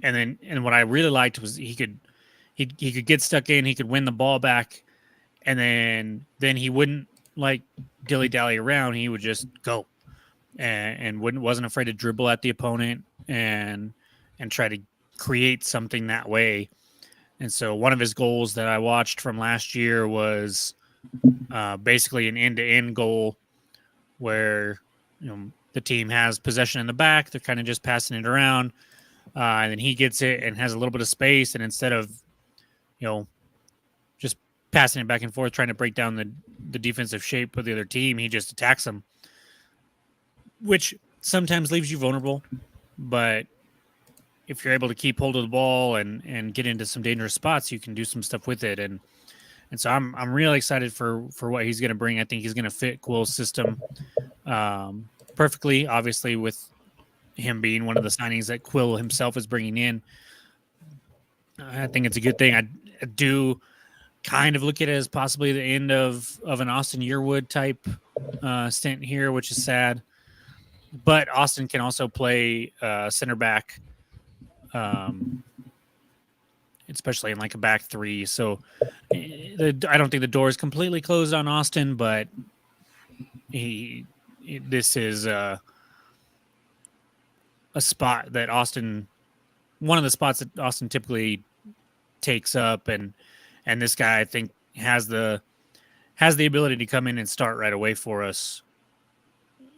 what I really liked was he could get stuck in, he could win the ball back, and then he wouldn't like dilly-dally around. He would just go and wasn't afraid to dribble at the opponent and try to create something that way. And so one of his goals that I watched from last year was basically an end-to-end goal where the team has possession in the back, they're kind of just passing it around, and then he gets it and has a little bit of space, and instead of just passing it back and forth, trying to break down the defensive shape of the other team, he just attacks them, which sometimes leaves you vulnerable. But if you're able to keep hold of the ball and get into some dangerous spots, you can do some stuff with it. And so I'm really excited for what he's going to bring. I think he's going to fit Quill's system perfectly, obviously, with him being one of the signings that Quill himself is bringing in. I think it's a good thing. I do kind of look at it as possibly the end of an Austin Yearwood type stint here, which is sad. But Austin can also play center back, especially in like a back three. So I don't think the door is completely closed on Austin, but this is a spot that one of the spots that Austin typically takes up, and this guy I think has the ability to come in and start right away for us.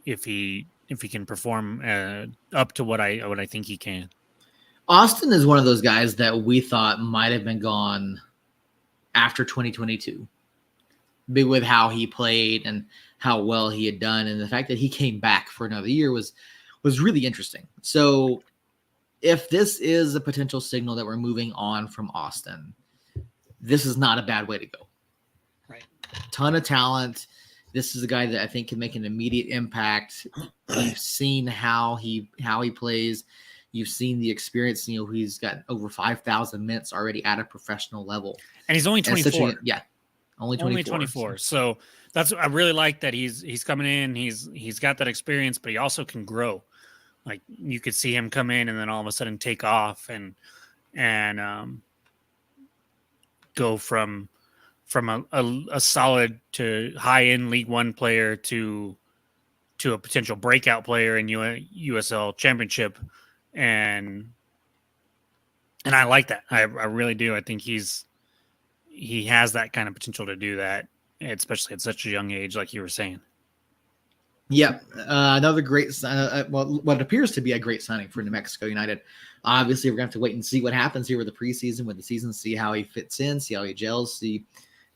if he can perform up to what I think he can. Austin is one of those guys that we thought might have been gone after 2022, big with how he played and how well he had done, and the fact that he came back for another year was really interesting. So if this is a potential signal that we're moving on from Austin, this is not a bad way to go. Right. Ton of talent. This is a guy that I think can make an immediate impact. You've seen how he plays. You've seen the experience. He's got over 5,000 minutes already at a professional level, and he's only 24. Only 24. So that's, I really like that he's coming in. He's got that experience, but he also can grow. Like, you could see him come in and then all of a sudden take off and go from a solid to high end League One player to a potential breakout player in USL Championship, and I like that. I really do. I think he has that kind of potential to do that, especially at such a young age, like you were saying. Yep. Another great, what appears to be a great signing for New Mexico United. Obviously, we're going to have to wait and see what happens here with the preseason, with the season, see how he fits in, see how he gels, see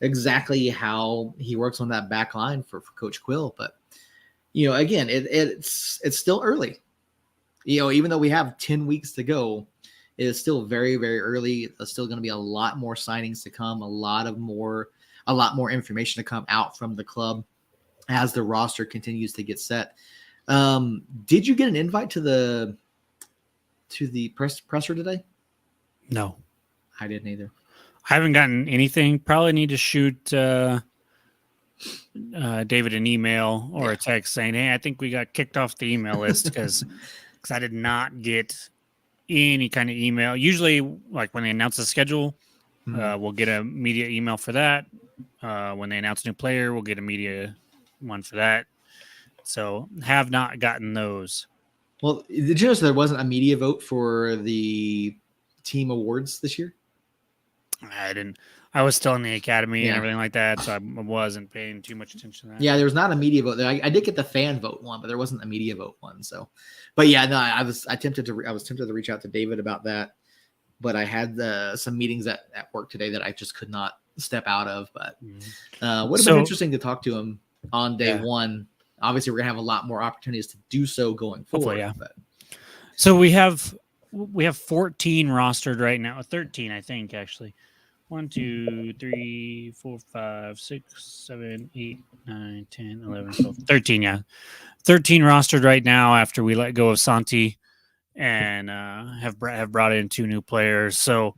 exactly how he works on that back line for Coach Quill. But, again, it's still early. Even though we have 10 weeks to go, it is still very, very early. There's still going to be a lot more signings to come, a lot more information to come out from the club as the roster continues to get set. Did you get an invite to the presser today? No, I didn't either. I haven't gotten anything. Probably need to shoot David an email or a text saying, "Hey, I think we got kicked off the email list," because I did not get any kind of email. Usually, like when they announce the schedule, we'll get a media email for that. When they announce a new player, we'll get a media one for that. So have not gotten those. Well, did you notice there wasn't a media vote for the team awards this year? I didn't. I was still in the academy and everything like that, so I wasn't paying too much attention to that. Yeah, there was not a media vote there. I did get the fan vote one, but there wasn't a media vote one. So, but yeah, no, I was tempted to reach out to David about that, but I had some meetings at work today that I just could not step out of. But would have been interesting to talk to him on day one. Obviously, we're gonna have a lot more opportunities to do so going forward. Hopefully, but. So we have 14 rostered right now. 13, I think, actually. 1, 2, 3, 4, 5, 6, 7, 8, 9, 10, 11, 12, 13. Yeah, 13 rostered right now after we let go of Santi and have brought in 2 new players. So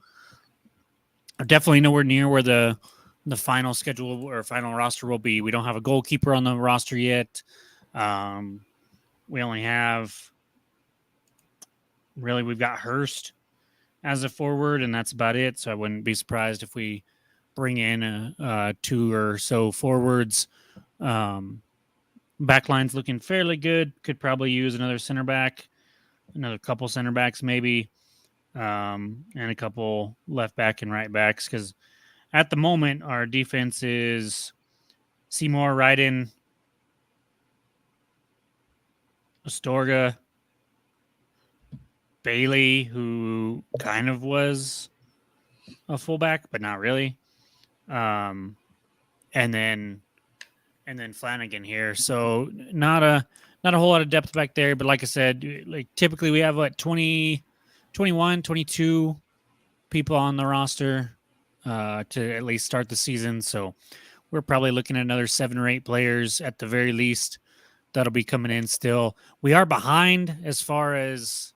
definitely nowhere near where the final schedule or final roster will be. We don't have a goalkeeper on the roster yet. We only have, really, we've got Hurst as a forward, and that's about it. So I wouldn't be surprised if we bring in 2 or so forwards. Backline's looking fairly good. Could probably use another center back, another couple center backs maybe, and a couple left back and right backs, because at the moment our defense is Seymour, Ryden, Astorga, Bailey, who kind of was a fullback, but not really. And then Flanagan here. So not a whole lot of depth back there, but like I said, like typically we have 20, 21, 22 people on the roster to at least start the season. So we're probably looking at another 7 or 8 players at the very least that'll be coming in still. We are behind as far as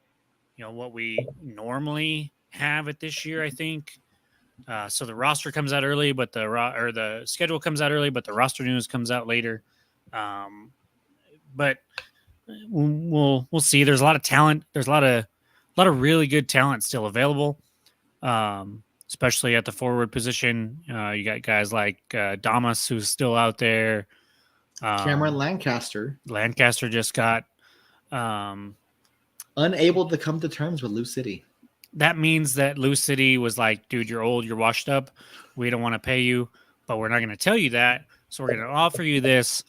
what we normally have at this year, I think. So the roster comes out early, but the schedule comes out early, but the roster news comes out later. But we'll see. There's a lot of talent. There's a lot of really good talent still available, especially at the forward position. You got guys like Damas, who's still out there. Cameron Lancaster. Lancaster just got unable to come to terms with Lou City. That means that Lou City was like, dude, you're old, you're washed up. We don't want to pay you, but we're not going to tell you that. So we're going to offer you this.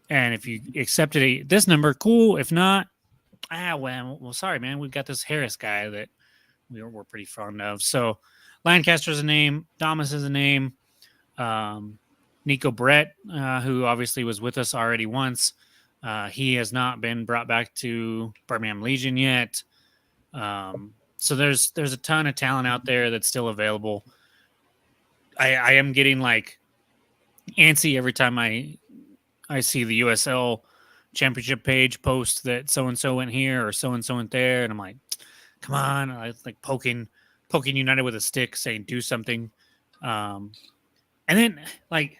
And if you accepted this number, cool. If not, well, sorry, man. We've got this Harris guy that we're pretty fond of. So Lancaster's a name. Damas is a name. Nico Brett, who obviously was with us already once. He has not been brought back to Birmingham Legion yet. So there's a ton of talent out there that's still available. I am getting like antsy every time I see the USL championship page post that so-and-so went here or so-and-so went there. And I'm like, come on. I like poking United with a stick saying, do something. And then like,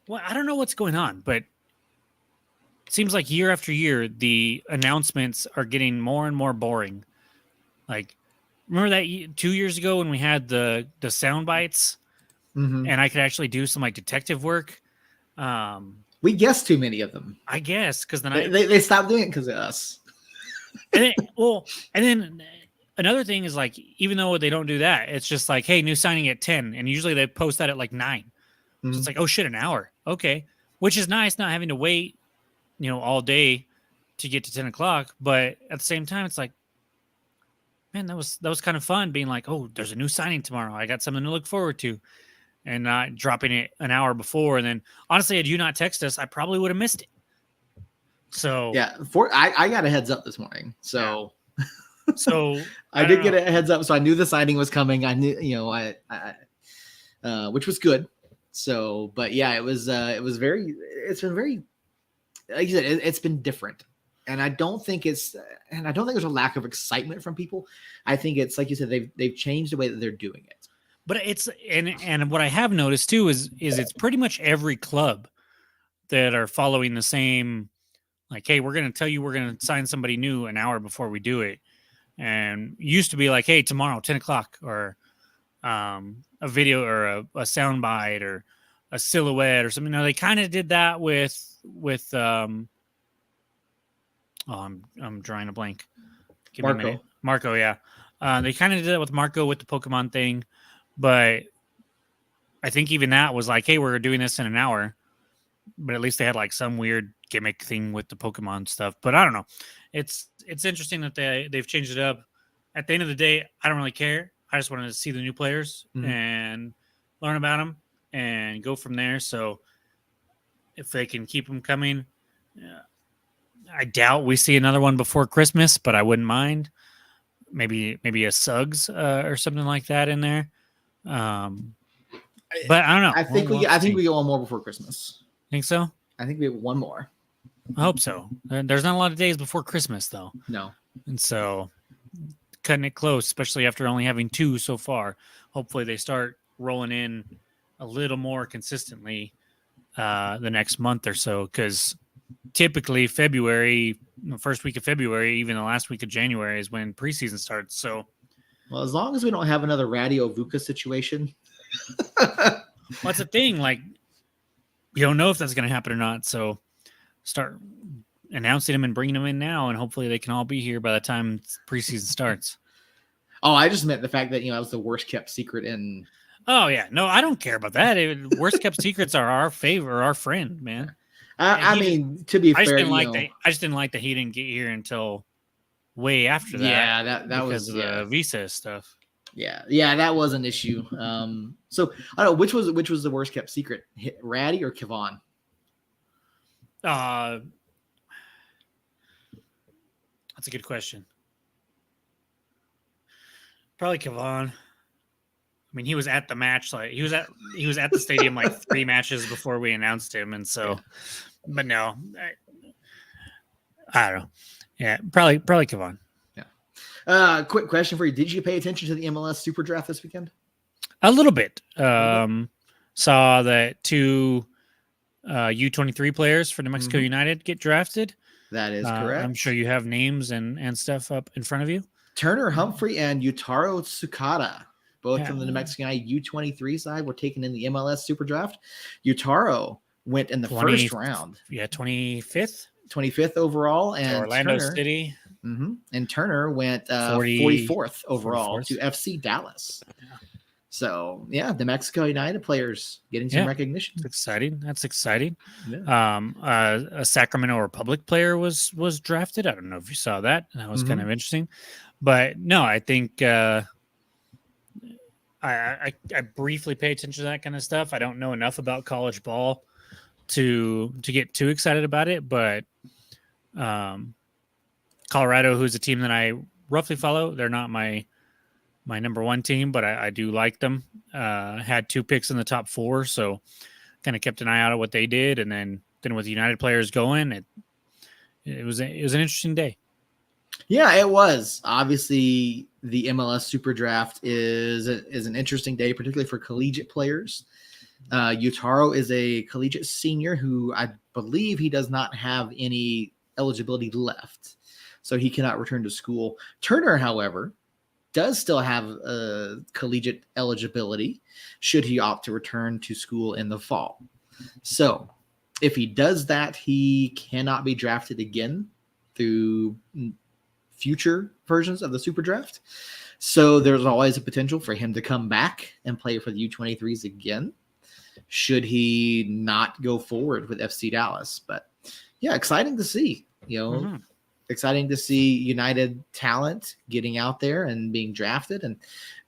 well, I don't know what's going on, but it seems like year after year, the announcements are getting more and more boring. Like, remember that 2 years ago when we had the sound bites and I could actually do some like detective work? We guessed too many of them. I guess because then they stopped doing it because of us. and then another thing is like, even though they don't do that, it's just like, hey, new signing at 10, and usually they post that at like 9. So it's like, oh shit, an hour, okay, which is nice, not having to wait, all day to get to 10 o'clock. But at the same time, it's like, man, that was kind of fun being like, oh, there's a new signing tomorrow. I got something to look forward to. And not dropping it an hour before. And then, honestly, had you not texted us, I probably would have missed it. So yeah, I got a heads up this morning. So, I did get a heads up, so I knew the signing was coming. I knew, which was good. So, but yeah, it's been very, like you said, it's been different. And I don't think there's a lack of excitement from people. I think it's like you said, they've changed the way that they're doing it. But it's and what I have noticed too is it's pretty much every club that are following the same, like, hey, we're going to tell you we're going to sign somebody new an hour before we do it. And used to be like, hey, tomorrow 10 o'clock, or a video or a sound bite or a silhouette or something. Now they kind of did that with I'm drawing a blank. Give me a minute. Marco, yeah. They kind of did that with Marco with the Pokemon thing. But I think even that was like, hey, we're doing this in an hour. But at least they had like some weird gimmick thing with the Pokemon stuff. But I don't know. It's interesting that they've changed it up. At the end of the day, I don't really care. I just wanted to see the new players and learn about them and go from there. So if they can keep them coming, I doubt we see another one before Christmas, but I wouldn't mind. Maybe a Suggs or something like that in there. But I don't know. I think we get one more before Christmas. Think so? I think we have one more. I hope so. There's not a lot of days before Christmas, though. No. And so cutting it close, especially after only having 2 so far. Hopefully they start rolling in a little more consistently the next month or so, because typically February, the first week of February, even the last week of January is when preseason starts. So, well, as long as we don't have another Radio VUCA situation. What's the thing? Like, we don't know if that's going to happen or not. So start announcing them and bringing them in now, and hopefully they can all be here by the time preseason starts. Oh, I just meant the fact that, that was the worst kept secret in. Oh, yeah. No, I don't care about that. Worst kept secrets are our favor, our friend, man. I mean, to be fair, I just didn't like that he didn't get here until way after that. Yeah, that was was the visa stuff. Yeah, that was an issue. So I don't know which was the worst kept secret, Ratty or Kevon? That's a good question. Probably Kevon. I mean, he was at the match. Like he was at the stadium like 3 matches before we announced him, and so. Yeah. But no, I don't know. Yeah, probably Kevon. Yeah. Quick question for you: did you pay attention to the MLS Super Draft this weekend? A little bit. Saw that 2 U23 players for New Mexico United get drafted. That is correct. I'm sure you have names and stuff up in front of you. Turner Humphrey and Yutaro Tsukada, both from the New Mexico United U23 side, were taken in the MLS Super Draft. Yutaro went in the first round. Yeah, 25th overall. And Orlando Turner, City. And Turner went 44th overall to FC Dallas. Yeah. So yeah, the Mexico United players getting some recognition. That's exciting. That's exciting. Yeah. A Sacramento Republic player was drafted. I don't know if you saw that. That was kind of interesting. But no, I think I briefly pay attention to that kind of stuff. I don't know enough about college ball to get too excited about it, but Colorado, who's a team that I roughly follow, they're not my number one team, but I do like them. Had 2 picks in the top 4, so kind of kept an eye out on what they did, and then with the United players going, it was an interesting day. Yeah, it was. Obviously, the MLS Super Draft is an interesting day, particularly for collegiate players. Utaro is a collegiate senior who I believe he does not have any eligibility left, so he cannot return to school. Turner, however, does still have collegiate eligibility should he opt to return to school in the fall. So if he does that, he cannot be drafted again through future versions of the Super Draft. So there's always a potential for him to come back and play for the U23s again should he not go forward with FC Dallas. But yeah, exciting to see, exciting to see United talent getting out there and being drafted and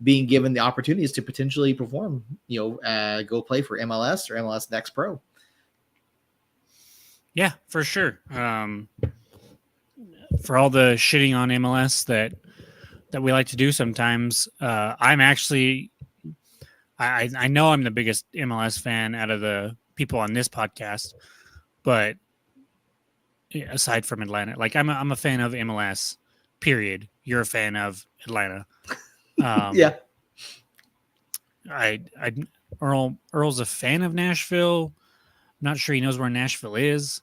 being given the opportunities to potentially perform, go play for MLS or MLS Next Pro. Yeah, for sure. For all the shitting on MLS that we like to do sometimes, I'm actually, I know I'm the biggest MLS fan out of the people on this podcast, but aside from Atlanta, like I'm a fan of MLS, period. You're a fan of Atlanta. Yeah. Earl's a fan of Nashville. I'm not sure he knows where Nashville is.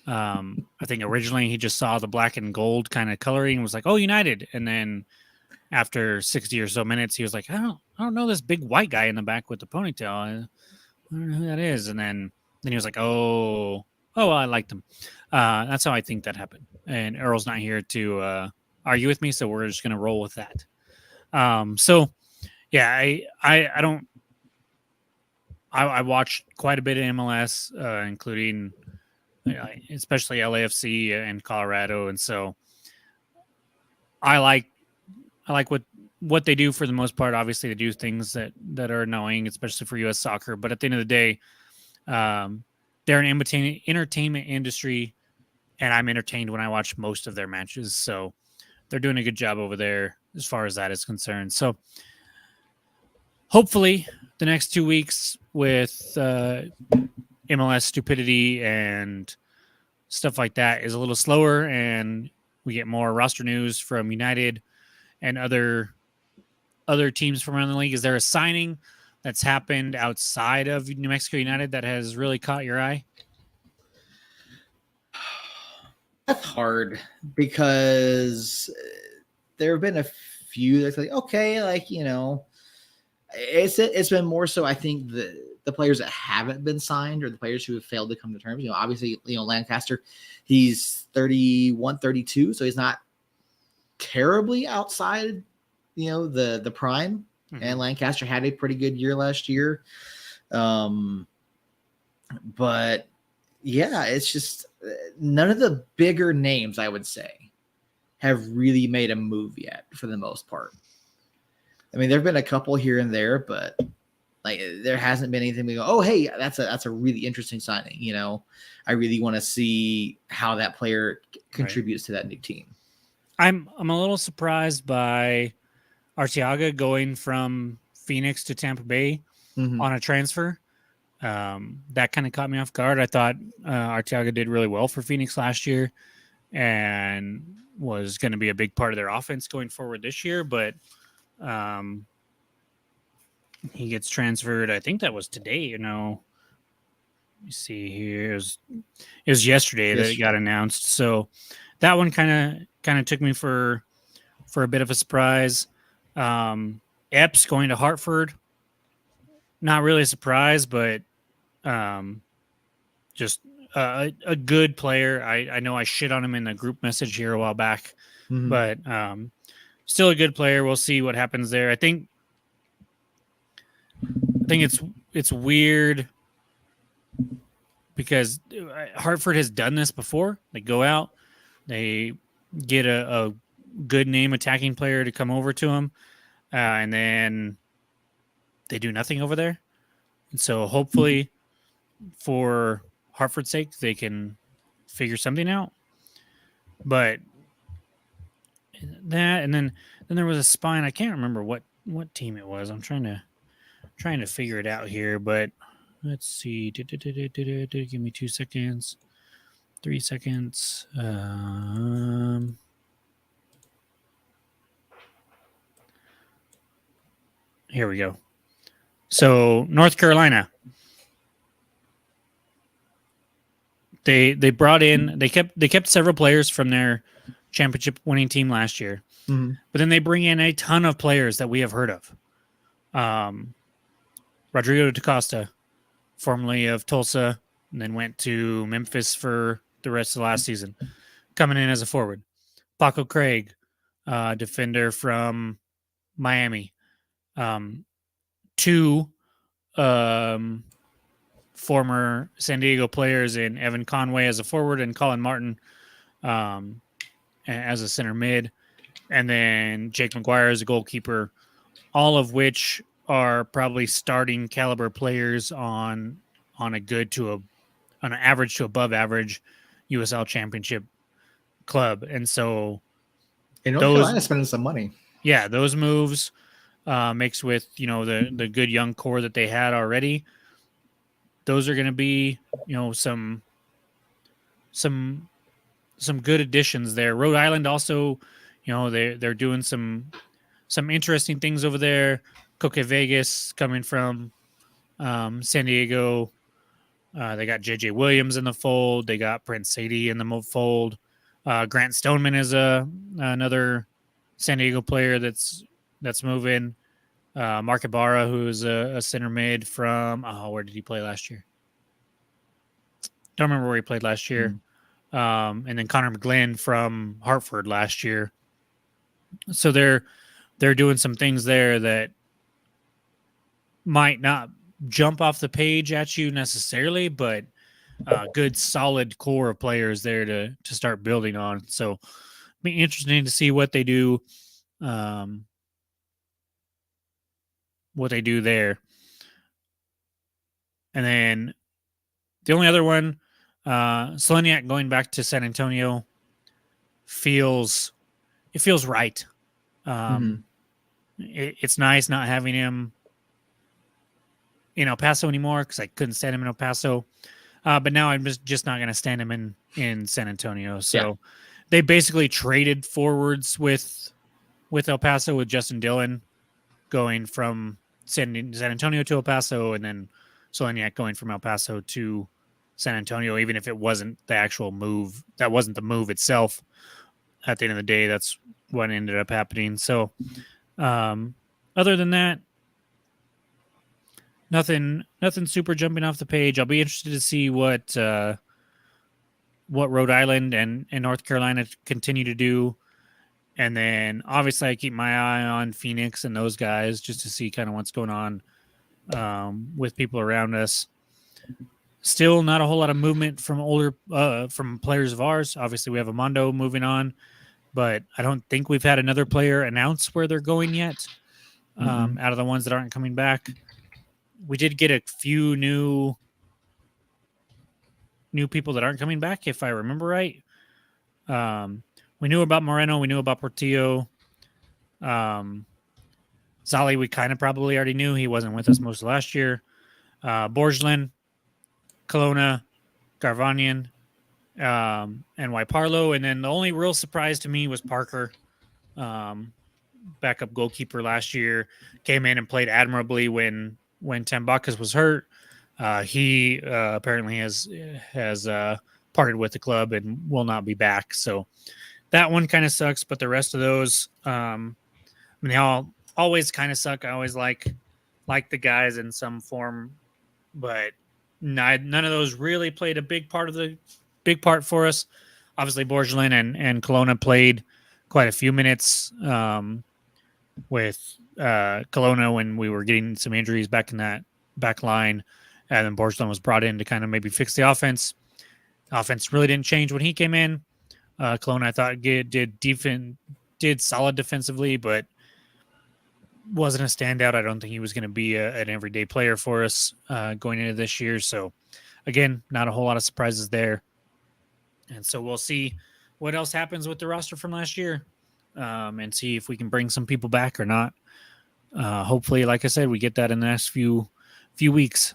I think originally he just saw the black and gold kind of coloring and was like, "Oh, United." And then after 60 or so minutes, he was like, I don't know this big white guy in the back with the ponytail. I don't know who that is. And then he was like, oh, well, I liked him. That's how I think that happened. And Earl's not here to argue with me, so we're just going to roll with that. So yeah, I watched quite a bit of MLS, including especially LAFC and Colorado, and so I like what they do for the most part. Obviously, they do things that are annoying, especially for U.S. soccer. But at the end of the day, they're an entertainment industry, and I'm entertained when I watch most of their matches. So they're doing a good job over there as far as that is concerned. So hopefully the next 2 weeks with MLS stupidity and stuff like that is a little slower, and we get more roster news from United and other teams from around the league. Is there a signing that's happened outside of New Mexico United that has really caught your eye? That's hard because there have been a few that's like, okay, it's been more so, I think, the players that haven't been signed or the players who have failed to come to terms. Obviously, Lancaster, he's 31, 32, so he's not terribly outside, the prime. Mm-hmm. And Lancaster had a pretty good year last year. But yeah, it's just none of the bigger names, I would say, have really made a move yet for the most part. I mean, there have been a couple here and there, but there hasn't been anything we go, oh, hey, that's a really interesting signing. I really want to see how that player contributes to that new team. I'm a little surprised by Arteaga going from Phoenix to Tampa Bay on a transfer. That kind of caught me off guard. I thought Arteaga did really well for Phoenix last year and was going to be a big part of their offense going forward this year, but he gets transferred. I think that was today, Let me see here. It was yesterday that it got announced. So that one kind of took me for a bit of a surprise. Epps going to Hartford. Not really a surprise, but just a good player. I know I shit on him in the group message here a while back, but still a good player. We'll see what happens there. I think think it's weird because Hartford has done this before. They go out, they get a good name attacking player to come over to them, and then they do nothing over there. And so hopefully for Hartford's sake, they can figure something out. But that, and then there was a spine. I can't remember what team it was. I'm trying to figure it out here, but let's see. Give me 2 seconds. 3 seconds. Here we go. So North Carolina. They brought in, they kept several players from their championship winning team last year. Mm-hmm. But then they bring in a ton of players that we have heard of. Rodrigo DaCosta, formerly of Tulsa, and then went to Memphis for the rest of the last season, coming in as a forward. Paco Craig, defender from Miami. Two former San Diego players in Evan Conway as a forward and Colin Martin as a center mid. And then Jake McGuire as a goalkeeper, all of which are probably starting caliber players on an average to above average USL championship club. And so North Carolina spending some money. Yeah, those moves mixed with, the good young core that they had already. Those are going to be, some good additions there. Rhode Island also, they're doing some interesting things over there. Coque Vegas coming from San Diego. They got JJ Williams in the fold. They got Prince Sadie in the fold. Grant Stoneman is another San Diego player that's moving. Mark Ibarra, who's a center mid from where did he play last year? Don't remember where he played last year. And then Connor McGlynn from Hartford last year. So they're doing some things there that might not jump off the page at you necessarily, but good solid core of players there to start building on. So be interesting to see what they do. What they do there. And then the only other one, Seleniak going back to San Antonio feels right. It's nice not having him in El Paso anymore because I couldn't stand him in El Paso. But now I'm just not going to stand him in San Antonio. So they basically traded forwards with El Paso, with Justin Dillon going from San Antonio to El Paso, and then Seleniak going from El Paso to San Antonio, even if it wasn't the actual move. That wasn't the move itself. At the end of the day, that's what ended up happening. So other than that, nothing super jumping off the page. I'll be interested to see what Rhode Island and North Carolina continue to do. And then obviously I keep my eye on Phoenix and those guys just to see kind of what's going on with people around us. Still not a whole lot of movement from from players of ours. Obviously we have Amando moving on, but I don't think we've had another player announce where they're going yet out of the ones that aren't coming back. We did get a few new people that aren't coming back, if I remember right. We knew about Moreno. We knew about Portillo. Zali, we kind of probably already knew. He wasn't with us most of last year. Borgelin, Kelowna, Garvanian, and Waiparlo. And then the only real surprise to me was Parker, backup goalkeeper last year. Came in and played admirably when Tambakis was hurt. He apparently has parted with the club and will not be back. So that one kind of sucks, but the rest of those, they all always kind of suck. I always like the guys in some form, but none of those really played a big part for us. Obviously, Borgelin and Kelowna played quite a few minutes with Kelowna when we were getting some injuries back in that back line, and then Borgelin was brought in to kind of maybe fix the offense. Offense really didn't change when he came in. Cologne, I thought, did solid defensively, but wasn't a standout. I don't think he was going to be an everyday player for us going into this year. So, again, not a whole lot of surprises there. And so we'll see what else happens with the roster from last year, and see if we can bring some people back or not. Hopefully, like I said, we get that in the next few weeks.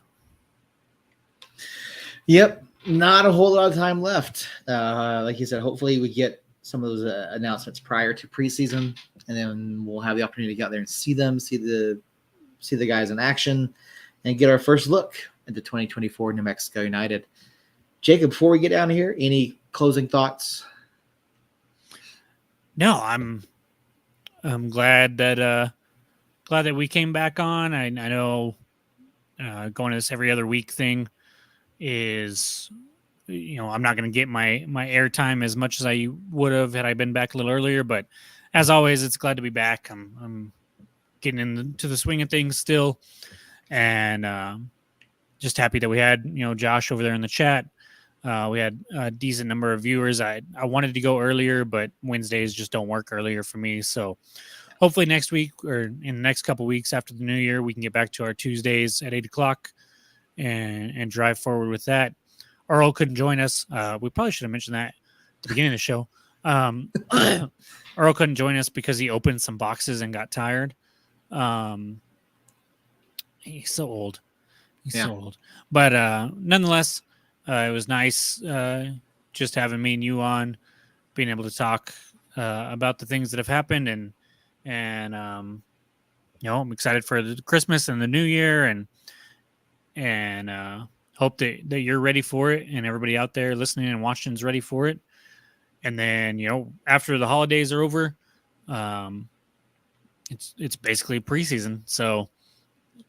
Yep, not a whole lot of time left. Like you said, hopefully we get some of those announcements prior to preseason, and then we'll have the opportunity to get out there and see them, see the guys in action, and get our first look at the 2024 New Mexico United. Jacob, before we get down here, any closing thoughts? No, I'm glad that we came back on. I know going to this every other week thing is, I'm not going to get my airtime as much as I would have had I been back a little earlier. But as always, it's glad to be back. I'm getting into the swing of things still, and just happy that we had Josh over there in the chat. We had a decent number of viewers. I wanted to go earlier, but Wednesdays just don't work earlier for me. So hopefully next week or in the next couple of weeks after the new year, we can get back to our Tuesdays at 8:00 and drive forward with that. Earl couldn't join us. We probably should have mentioned that at the beginning of the show. Earl couldn't join us because he opened some boxes and got tired. He's so old. So old. But nonetheless, it was nice just having me and you on, being able to talk about the things that have happened, and I'm excited for the Christmas and the New Year, and hope that you're ready for it, and everybody out there listening and watching is ready for it. And then after the holidays are over, it's basically preseason, so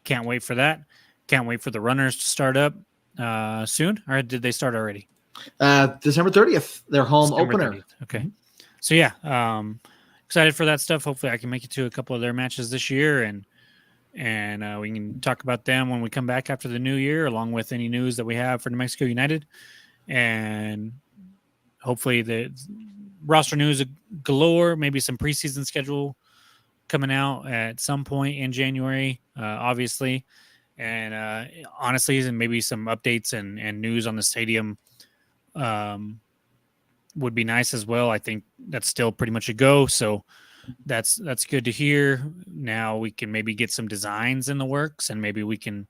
can't wait for that. Can't wait for the runners to start up soon, or did they start already? December 30th, their home December opener. 30th. Okay. So excited for that stuff. Hopefully I can make it to a couple of their matches this year, and we can talk about them when we come back after the new year, along with any news that we have for New Mexico United, and hopefully the roster news galore, maybe some preseason schedule coming out at some point in January, obviously. And honestly, and maybe some updates and news on the stadium would be nice as well. I think that's still pretty much a go. So that's good to hear. Now we can maybe get some designs in the works, and maybe we can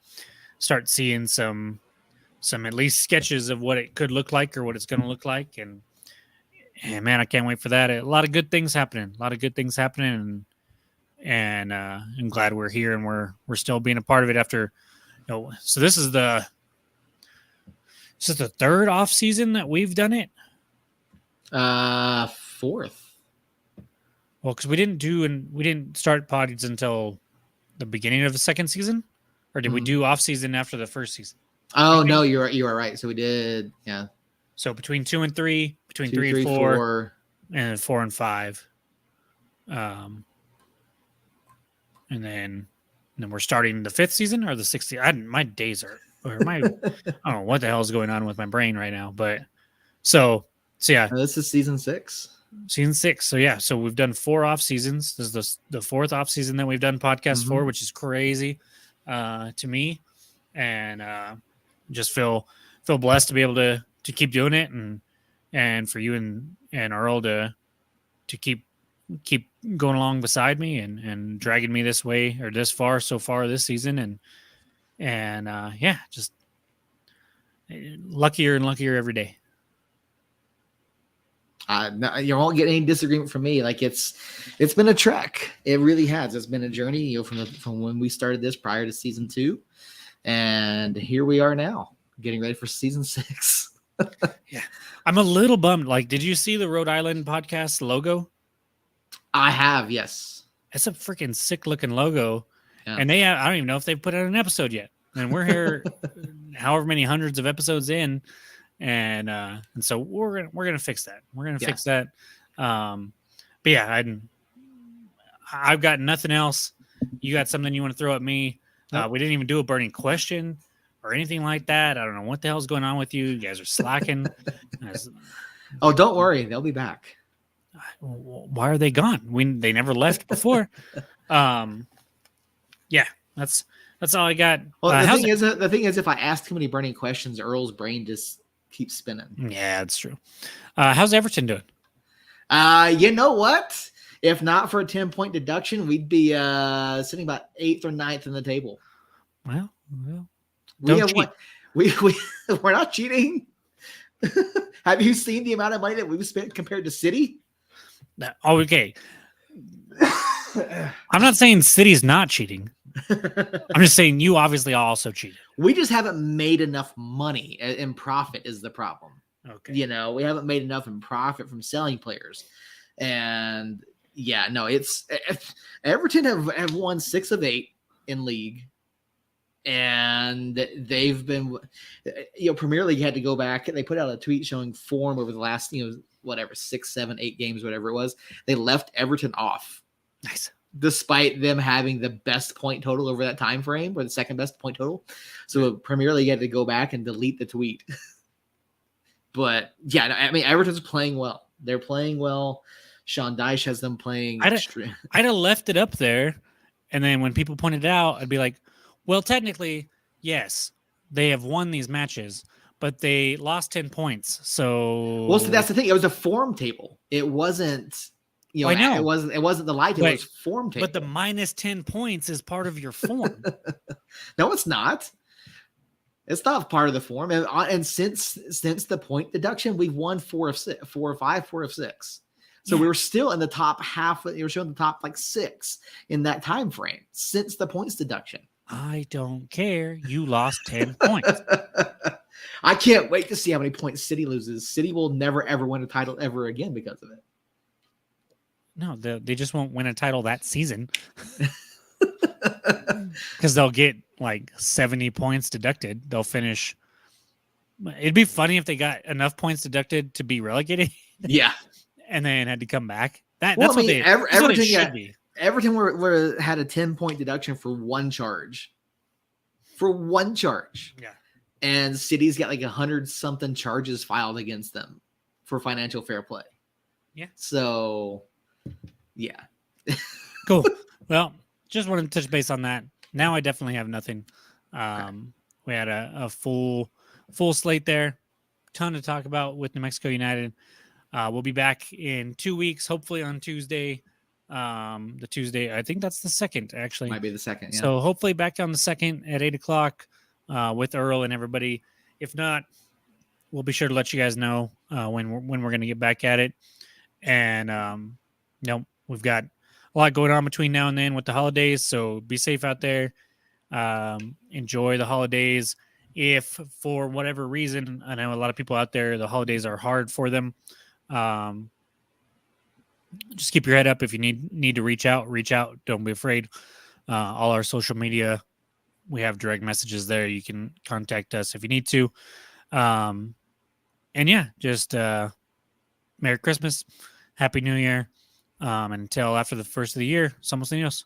start seeing some at least sketches of what it could look like or what it's going to look like. And man, I can't wait for that. A lot of good things happening. And I'm glad we're here and we're still being a part of it after, so this is the third off season that we've done it. Fourth. Well, because we didn't start podcasts until the beginning of the second season, or did we do off season after the first season? Oh no, you are right. So we did, yeah. So between 2 and 3, between 2, 3 3, and 4, and 4 and 5. And then we're starting the 5th season or the 6th. My days are, or my, I don't know what the hell is going on with my brain right now. But so yeah. This is season 6. Season 6. So yeah. So we've done 4 off seasons. This is the 4th off season that we've done podcast for, which is crazy to me. And just feel blessed to be able to keep doing it, and for you and Earl to keep going along beside me and dragging me this way or this far so far this season, and yeah, just luckier and luckier every day. No, you won't get any disagreement from me. Like it's been a trek. It really has. It's been a journey, from when we started this prior to season 2, and here we are now, getting ready for season 6. Yeah, I'm a little bummed. Like, did you see the Rhode Island podcast logo? I have, yes. It's a freaking sick looking logo, yeah. And I don't even know if they've put out an episode yet. And we're here, however many hundreds of episodes in, and so we're gonna fix that. We're gonna fix that. But yeah, I've got nothing else. You got something you want to throw at me? Nope. We didn't even do a burning question or anything like that. I don't know what the hell's going on with you. You guys are slacking. Oh, don't worry, they'll be back. Why are they gone? They never left before. Yeah, that's all I got. Well, the thing is, if I ask too many burning questions, Earl's brain just keeps spinning. Yeah, that's true. How's Everton doing? You know what? If not for a 10-point deduction, we'd be sitting about 8th or 9th in the table. Well, we're not cheating. Have you seen the amount of money that we've spent compared to City? Okay. I'm not saying City's not cheating. I'm just saying you obviously also cheated. We just haven't made enough money in profit is the problem. Okay. You know, we haven't made enough in profit from selling players. And yeah, no, it's Everton have won 6 of 8 in league. And they've been, Premier League had to go back. They put out a tweet showing form over the last, 6, 7, 8 games, whatever it was. They left Everton off. Nice. Despite them having the best point total over that time frame, or the second best point total. So Premier League had to go back and delete the tweet. But yeah, I mean, Everton's playing well. They're playing well. Sean Dyche has them playing. I'd have left it up there. And then when people pointed it out, I'd be like, well, technically, yes, they have won these matches, but they lost 10 points. So that's the thing. It was a form table. It wasn't, I know. It wasn't the light table. It was form table. But the minus 10 points is part of your form. No, it's not. It's not part of the form. And since the point deduction, we've won 4 of 5, 4 of 6. So we were still in the top half. You were showing the top 6 in that time frame since the points deduction. I don't care. You lost 10 points. I can't wait to see how many points City loses. City will never, ever win a title ever again because of it. No, they just won't win a title that season. Because they'll get 70 points deducted. They'll finish. It'd be funny if they got enough points deducted to be relegated. Yeah. had to come back. That's what it should be. Everton had a 10-point deduction for one charge. Yeah. And City's got 100-something charges filed against them for financial fair play. Yeah. So, yeah. Cool. Well, just wanted to touch base on that. Now I definitely have nothing. We had a full slate there. Ton to talk about with New Mexico United. We'll be back in 2 weeks, hopefully on Tuesday. The Tuesday, I think that's the 2nd, actually. Might be the 2nd, yeah. So hopefully back on the 2nd at 8 o'clock with Earl and everybody. If not, we'll be sure to let you guys know when we're going to get back at it. And, we've got a lot going on between now and then with the holidays, so be safe out there. Enjoy the holidays. If for whatever reason, I know a lot of people out there, the holidays are hard for them. Just keep your head up. If you need to reach out. Don't be afraid. All our social media, we have direct messages there. You can contact us if you need to. And yeah, just Merry Christmas, Happy New Year. Until after the first of the year, somos niños.